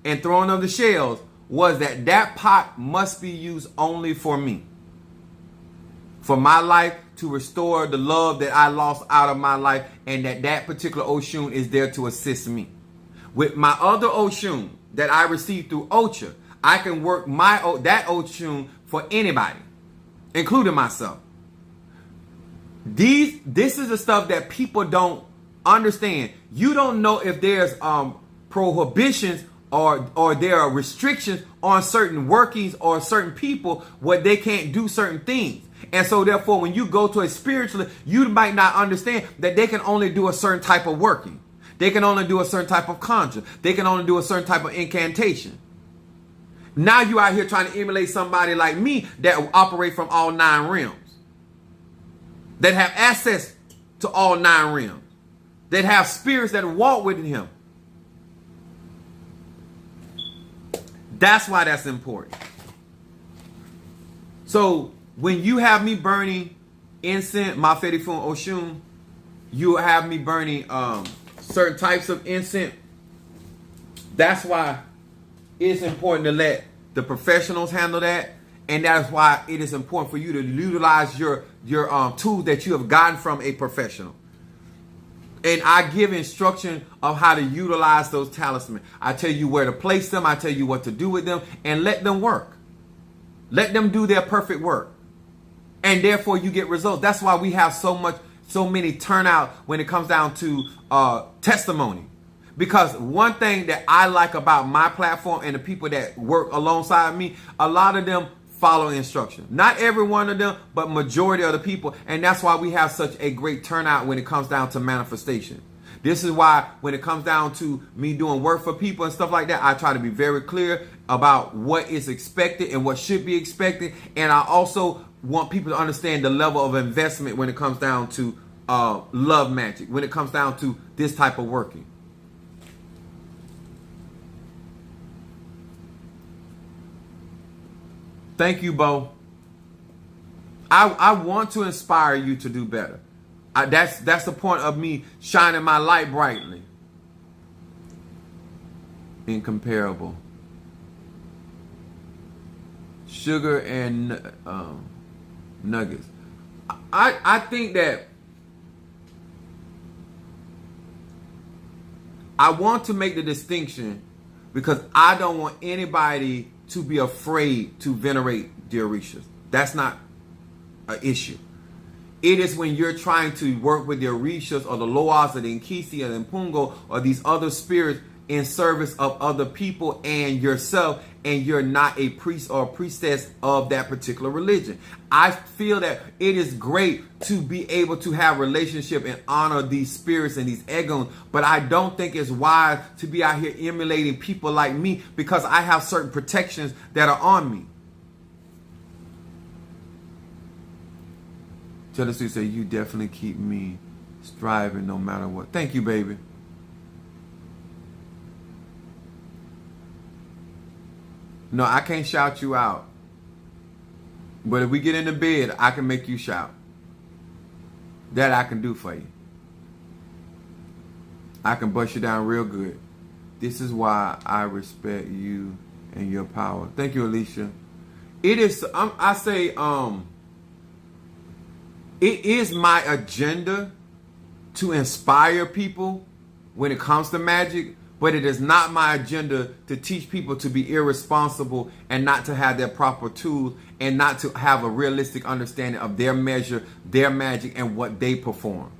and throwing of the shells was that pot must be used only for me. for my life, to restore the love that I lost out of my life, and that particular Oshun is there to assist me. With my other Oshun that I received through Ocha, I can work that Oshun for anybody, including myself. This is the stuff that people don't understand. You don't know if there's prohibitions or there are restrictions on certain workings or certain people where they can't do certain things. And so therefore, when you go to a spiritualist, you might not understand that they can only do a certain type of working. They can only do a certain type of conjure. They can only do a certain type of incantation. Now you out here trying to emulate somebody like me that operate from all 9 realms, that have access to all 9 realms, that have spirits that walk with him. That's why that's important. So when you have me burning incense, Mafedi Fun Oshun, you have me burning certain types of incense. That's why it's important to let the professionals handle that. And that's why it is important for you to utilize your tools that you have gotten from a professional. And I give instruction of how to utilize those talismans. I tell you where to place them. I tell you what to do with them, and let them work. Let them do their perfect work. And therefore you get results. That's why we have so many turnout when it comes down to testimony. Because one thing that I like about my platform and the people that work alongside me, a lot of them follow instruction. Not every one of them, but majority of the people. And that's why we have such a great turnout when it comes down to manifestation. This is why when it comes down to me doing work for people and stuff like that, I try to be very clear about what is expected and what should be expected. And I also want people to understand the level of investment when it comes down to love magic, when it comes down to this type of working. Thank you, Bo. I want to inspire you to do better. That's the point of me shining my light brightly. Incomparable. Sugar and nuggets. I think that I want to make the distinction because I don't want anybody to be afraid to venerate the Orishas. That's not an issue. It is when you're trying to work with the Orishas or the Loas or the Nkisi or the Mpungo or these other spirits in service of other people and yourself, and you're not a priest or a priestess of that particular religion. I feel that it is great to be able to have relationship and honor these spirits and these egons, but I don't think it's wise to be out here emulating people like me because I have certain protections that are on me. Jealousy say, you definitely keep me striving no matter what. Thank you, baby. No, I can't shout you out. But if we get into bed, I can make you shout. That I can do for you. I can bust you down real good. This is why I respect you and your power. Thank you, Alicia. It is, it is my agenda to inspire people when it comes to magic. But it is not my agenda to teach people to be irresponsible and not to have their proper tools and not to have a realistic understanding of their measure, their magic, and what they perform.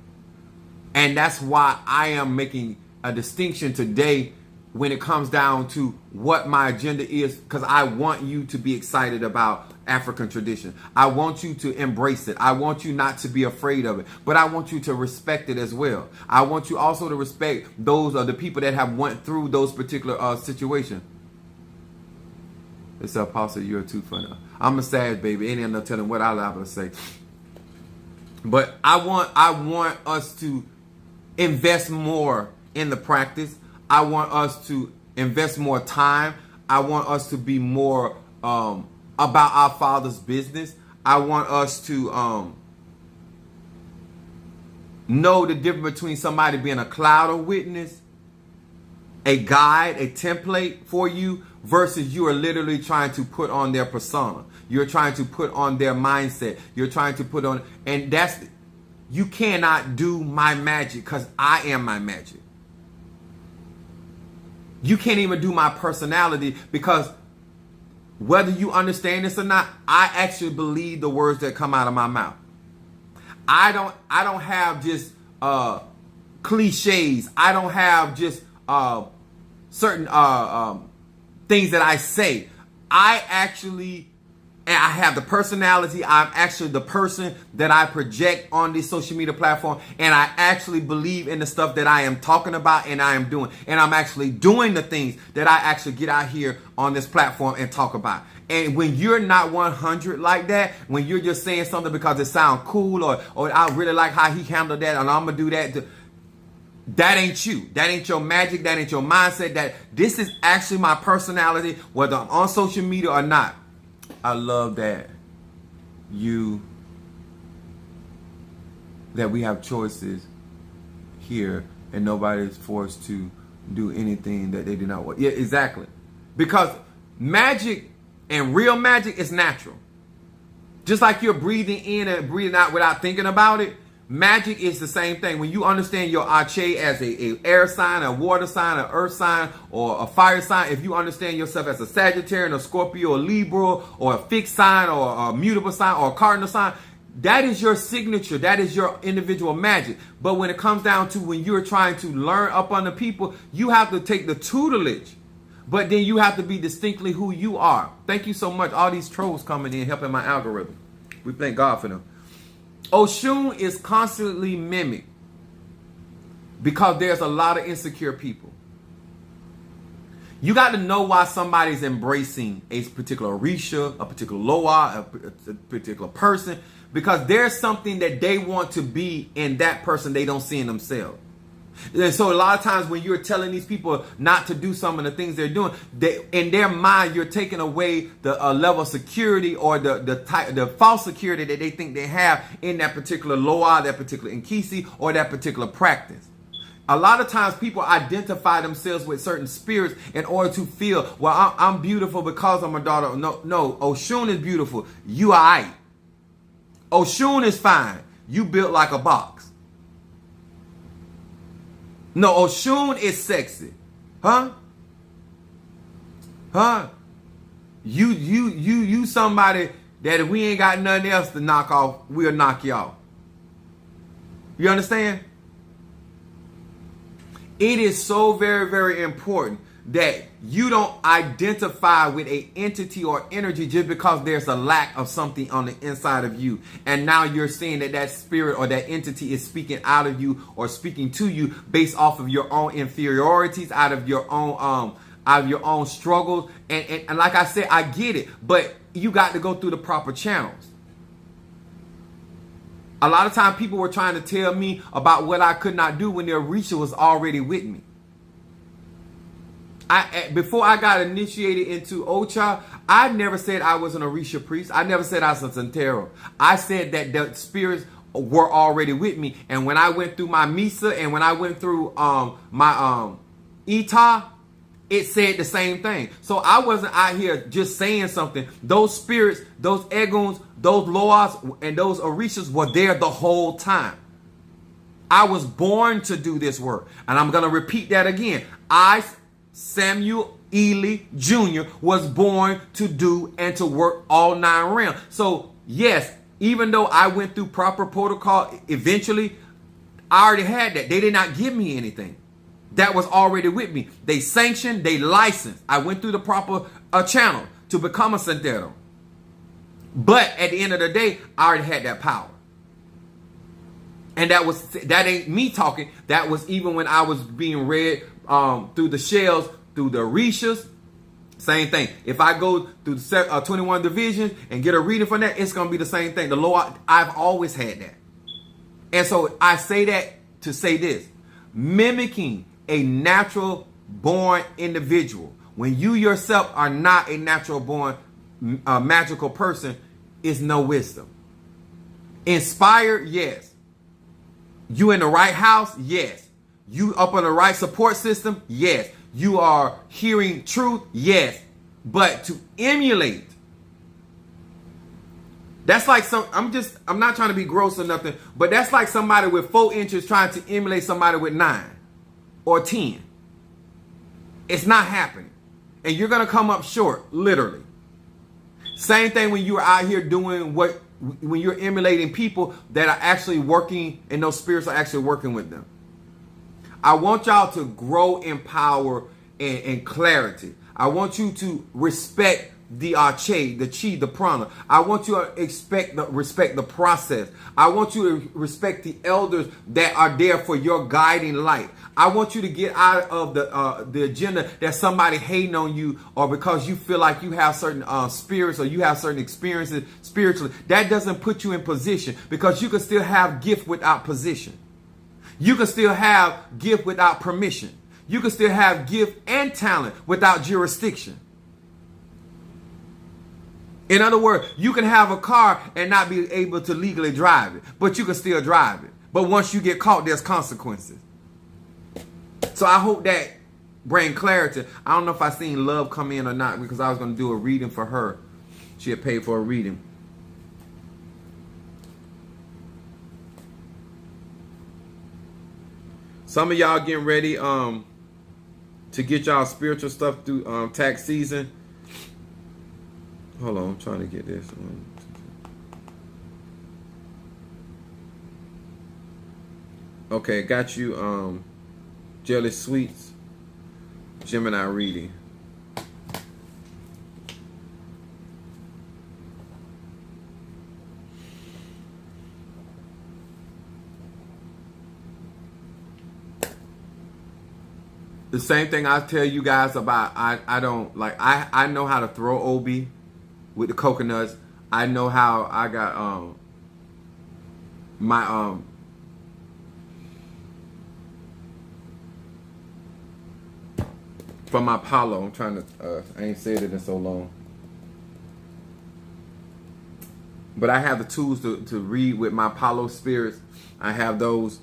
And that's why I am making a distinction today when it comes down to what my agenda is, because I want you to be excited about African tradition. I want you to embrace it. I want you not to be afraid of it, but I want you to respect it as well. I want you also to respect those are the people that have went through those particular situations. It's Apostle, you're too funny. I'm a sad baby. Ain't no telling what I'll have to say. But I want us to invest more in the practice. I want us to invest more time. I want us to be more about our Father's business. I want us to know the difference between somebody being a cloud of witness, a guide, a template for you, versus you are literally trying to put on their persona. You're trying to put on their mindset. You're trying to put on, and you cannot do my magic because I am my magic. You can't even do my personality because whether you understand this or not, I actually believe the words that come out of my mouth. I don't have just cliches. I don't have just certain things that I say. I have the personality. I'm actually the person that I project on this social media platform. And I actually believe in the stuff that I am talking about and I am doing. And I'm actually doing the things that I actually get out here on this platform and talk about. And when you're not 100 like that, when you're just saying something because it sounds cool or I really like how he handled that and I'm going to do that. That ain't you. That ain't your magic. That ain't your mindset. This is actually my personality, whether I'm on social media or not. I love that we have choices here and nobody's forced to do anything that they do not want. Yeah, exactly. Because magic and real magic is natural. Just like you're breathing in and breathing out without thinking about it, magic is the same thing. When you understand your Ache as a air sign, a water sign, an earth sign, or a fire sign, if you understand yourself as a Sagittarius, a Scorpio, a Libra, or a fixed sign, or a mutable sign, or a cardinal sign, that is your signature. That is your individual magic. But when it comes down to when you're trying to learn up on the people, you have to take the tutelage. But then you have to be distinctly who you are. Thank you so much. All these trolls coming in helping my algorithm. We thank God for them. Oshun is constantly mimicked because there's a lot of insecure people. You got to know why somebody's embracing a particular Orisha, a particular Loa, a particular person, because there's something that they want to be in that person they don't see in themselves. And so a lot of times when you're telling these people not to do some of the things they're doing, in their mind, you're taking away the level of security or the false security that they think they have in that particular Loa, that particular Nkisi, or that particular practice. A lot of times people identify themselves with certain spirits in order to feel, well, I'm beautiful because I'm a daughter. No, Oshun is beautiful. You are right. Oshun is fine. You built like a box. No, Oshun is sexy. Huh? You somebody that if we ain't got nothing else to knock off, we'll knock you off. You understand? It is so very, very important that you don't identify with an entity or energy just because there's a lack of something on the inside of you. And now you're saying that spirit or that entity is speaking out of you or speaking to you based off of your own inferiorities, out of your own struggles. And like I said, I get it, but you got to go through the proper channels. A lot of times people were trying to tell me about what I could not do when their Orisha was already with me. Before I got initiated into Ocha, I never said I was an Orisha priest. I never said I was a Santero. I said that the spirits were already with me. And when I went through my Misa and when I went through my Ita, it said the same thing. So I wasn't out here just saying something. Those spirits, those Eguns, those Loas, and those Orishas were there the whole time. I was born to do this work. And I'm going to repeat that again. Samuel Ely Jr. was born to do and to work all 9 realms. So yes, even though I went through proper protocol, eventually I already had that. They did not give me anything. That was already with me. They sanctioned, they licensed. I went through the proper channel to become a Santero. But at the end of the day, I already had that power. And that ain't me talking. That was even when I was being read through the shells, through the Orishas. Same thing. If I go through the 21 divisions and get a reading from that, it's going to be the same thing. The Lord, I've always had that. And so I say that to say this. Mimicking a natural born individual, when you yourself are not a natural born magical person, is no wisdom. Inspired, yes. You in the right house? Yes. You up on the right support system? Yes. You are hearing truth? Yes. but to emulate. That's like I'm not trying to be gross or nothing, but that's like somebody with 4 inches trying to emulate somebody with 9 or 10. It's not happening. And you're going to come up short, literally. Same thing when you're out here doing when you're emulating people that are actually working and those spirits are actually working with them. I want y'all to grow in power and clarity. I want you to respect the arche, the chi, the prana. I want you to respect the process. I want you to respect the elders that are there for your guiding light. I want you to get out of the agenda that somebody hating on you or because you feel like you have certain spirits or you have certain experiences spiritually. That doesn't put you in position, because you can still have gift without position. You can still have gift without permission. You can still have gift and talent without jurisdiction. In other words, you can have a car and not be able to legally drive it, but you can still drive it. But once you get caught, there's consequences. So I hope that bring clarity. I don't know if I seen Love come in or not, because I was going to do a reading for her. She had paid for a reading. Some of y'all getting ready to get y'all spiritual stuff through tax season. Hold on, I'm trying to get this one. Okay, got you Jelly Sweets, Gemini reading. The same thing I tell you guys about, I don't like, I know how to throw Obi with the coconuts. I know how I got my from my Apollo. I'm trying to I ain't said it in so long. But I have the tools to read with my Apollo spirits. I have those.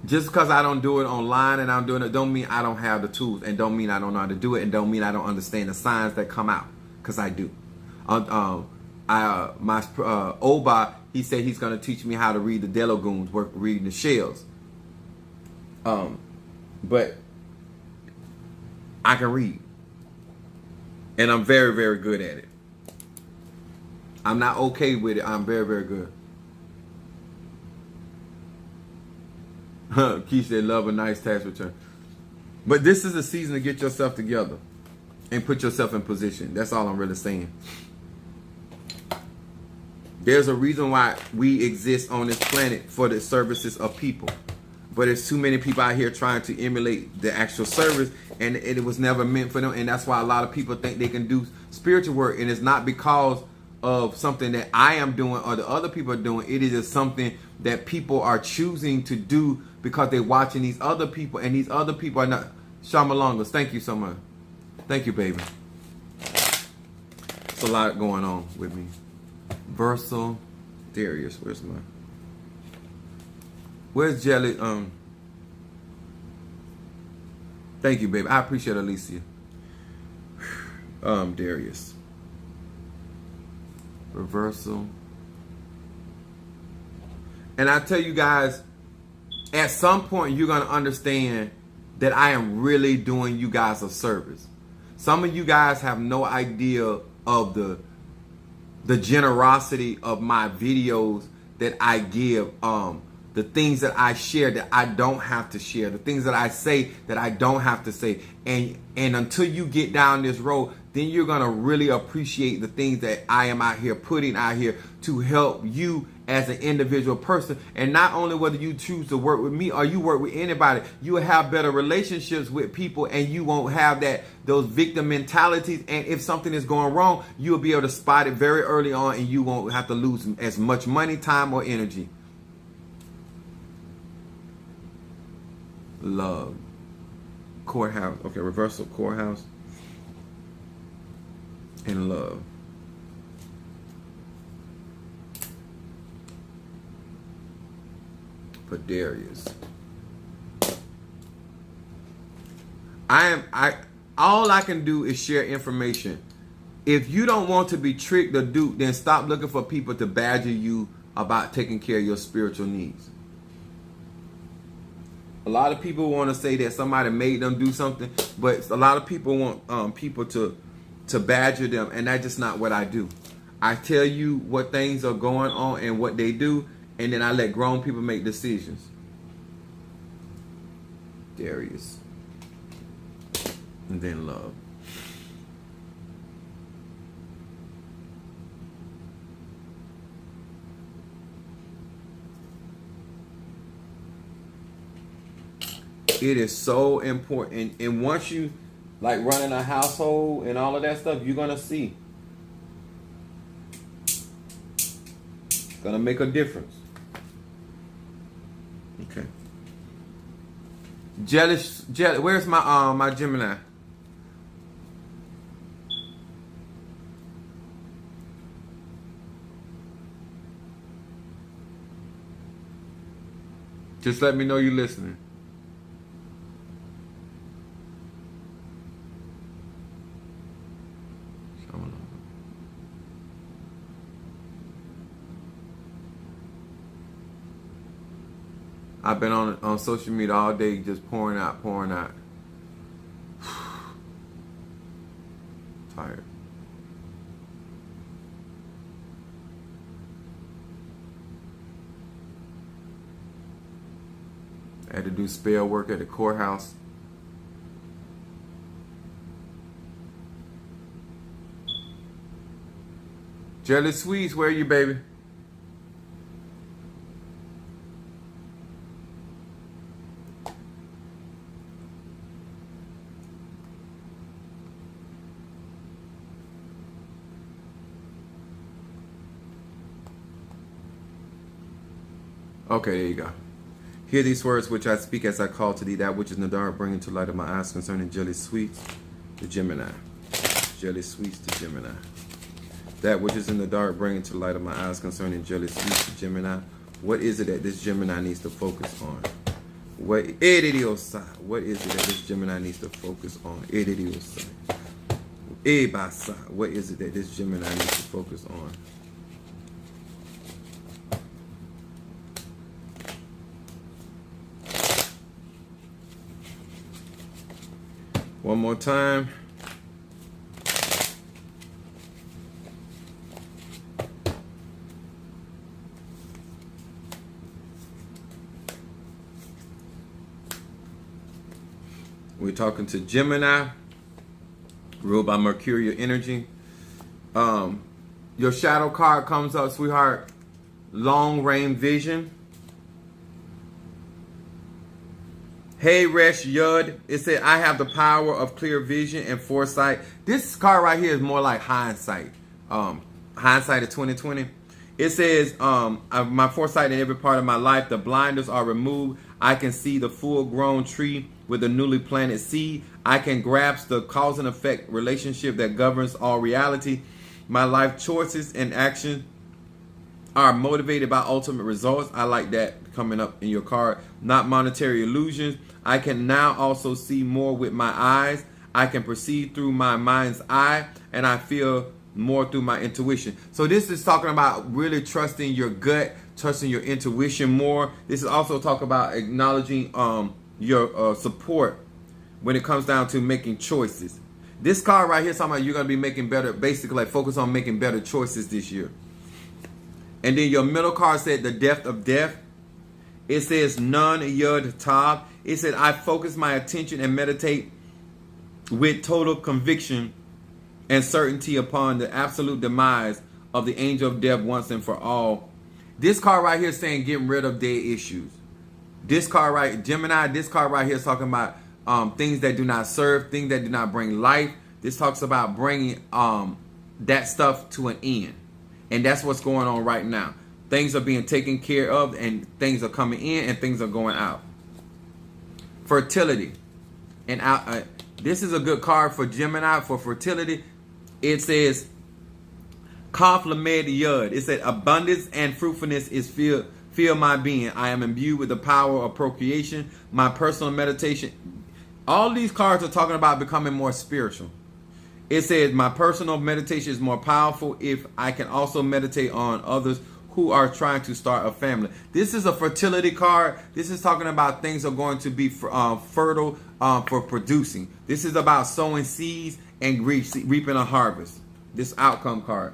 Just because I don't do it online and I'm doing it, don't mean I don't have the tools, and don't mean I don't know how to do it, and don't mean I don't understand the signs that come out, because I do. Oba, he said he's going to teach me how to read the Delagoons, reading the shells. But I can read, and I'm very, very good at it. I'm not okay with it. I'm very, very good. Keisha said, love a nice tax return. But this is the season to get yourself together and put yourself in position. That's all I'm really saying. There's a reason why we exist on this planet, for the services of people. But there's too many people out here trying to emulate the actual service, and it was never meant for them. And that's why a lot of people think they can do spiritual work, and it's not because of something that I am doing or the other people are doing. It is just something that people are choosing to do because they're watching these other people, and these other people are not. Shamalongas, thank you so much. Thank you, baby. It's a lot going on with me. Versal Darius, where's Jelly? Thank you, baby. I appreciate Alicia. Darius. Reversal. And I tell you guys, at some point you're going to understand that I am really doing you guys a service. Some of you guys have no idea of the generosity of my videos that I give, the things that I share that I don't have to share, the things that I say that I don't have to say. And until you get down this road, then you're going to really appreciate the things that I am out here putting out here to help you as an individual person. And not only whether you choose to work with me or you work with anybody, you will have better relationships with people, and you won't have those victim mentalities. And if something is going wrong, you'll be able to spot it very early on, and you won't have to lose as much money, time, or energy. Love. Courthouse. Okay, reversal, courthouse. And love. For Darius. All I can do is share information. If you don't want to be tricked or duped, then stop looking for people to badger you about taking care of your spiritual needs. A lot of people want to say that somebody made them do something, but a lot of people want people to badger them, and that's just not what I do. I tell you what things are going on and what they do, and then I let grown people make decisions. Darius. And then love. It is so important. And once you like running a household and all of that stuff, you're gonna see. It's gonna make a difference. Okay. Jealous. Where's my Gemini? Just let me know you're listening. I've been on social media all day just pouring out. Tired. I had to do spell work at the courthouse. Jelly Sweets, where are you, baby? Okay, there you go. Hear these words which I speak as I call to thee, that which is in the dark, bringing to light of my eyes concerning Jelly Sweets, the Gemini. Jelly Sweets, the Gemini. That which is in the dark, bringing to light of my eyes concerning Jelly Sweets, the Gemini. What is it that this Gemini needs to focus on? What is it that this Gemini needs to focus on? What is it that this Gemini needs to focus on? One more time. We're talking to Gemini, ruled by Mercurial energy. Your shadow card comes up, sweetheart. Long range vision. Hey, Resh Yud. It said, I have the power of clear vision and foresight. This card right here is more like hindsight. Hindsight of 2020. It says, my foresight in every part of my life, the blinders are removed. I can see the full-grown tree with a newly planted seed. I can grasp the cause and effect relationship that governs all reality. My life choices and actions are motivated by ultimate results. I like that coming up in your card. Not monetary illusions. I can now also see more with my eyes. I can perceive through my mind's eye, and I feel more through my intuition. So this is talking about really trusting your gut, trusting your intuition more. This is also talking about acknowledging your support when it comes down to making choices. This card right here is talking about you're going to be making better, basically like focus on making better choices this year. And then your middle card said the depth of death. It says Nun Yud Tav. It said I focus my attention and meditate with total conviction and certainty upon the absolute demise of the angel of death once and for all. This card right here is saying getting rid of dead issues. This card right, Gemini, this card right here is talking about things that do not serve, things that do not bring life. This talks about bringing that stuff to an end. And that's what's going on right now. Things are being taken care of, and things are coming in, and things are going out. Fertility. And this is a good card for Gemini for fertility. It says, Kaf Lamed Yud. It said, abundance and fruitfulness is fill my being. I am imbued with the power of procreation. My personal meditation All these cards are talking about becoming more spiritual. It says, my personal meditation is more powerful if I can also meditate on others who are trying to start a family. This is a fertility card. This is talking about things are going to be fertile for producing. This is about sowing seeds and reaping a harvest. This outcome card.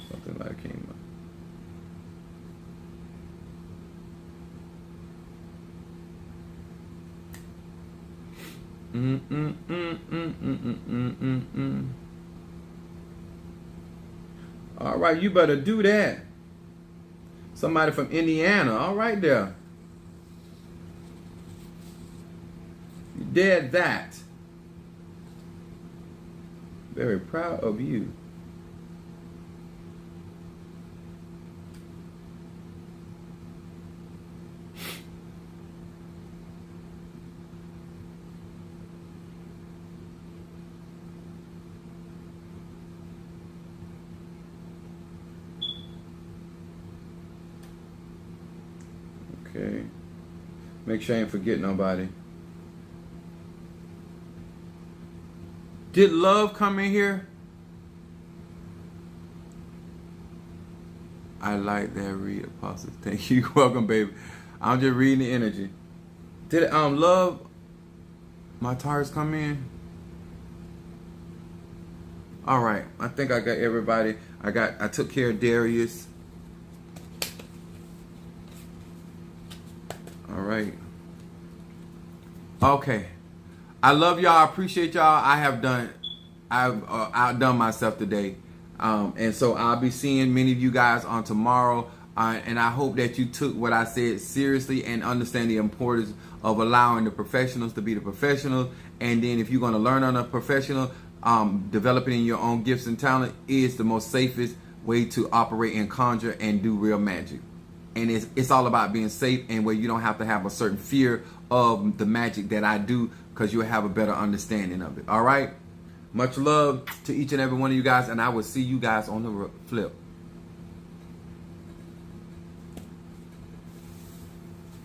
Something like came up. All right, you better do that. Somebody from Indiana. All right there. You did that. Very proud of you. Okay. Make sure I ain't forget nobody. Did love come in here? I like that read, Apostle. Thank you. Welcome, baby. I'm just reading the energy. Did love my tires come in? All right. I think I got everybody. I took care of Darius. All right. Okay. I love y'all. I appreciate y'all. I've outdone myself today. And so I'll be seeing many of you guys on tomorrow. And I hope that you took what I said seriously and understand the importance of allowing the professionals to be the professionals. And then if you're going to learn on a professional, developing your own gifts and talent is the most safest way to operate and conjure and do real magic. And it's all about being safe and where you don't have to have a certain fear of the magic that I do, because you'll have a better understanding of it. All right? Much love to each and every one of you guys, and I will see you guys on the flip.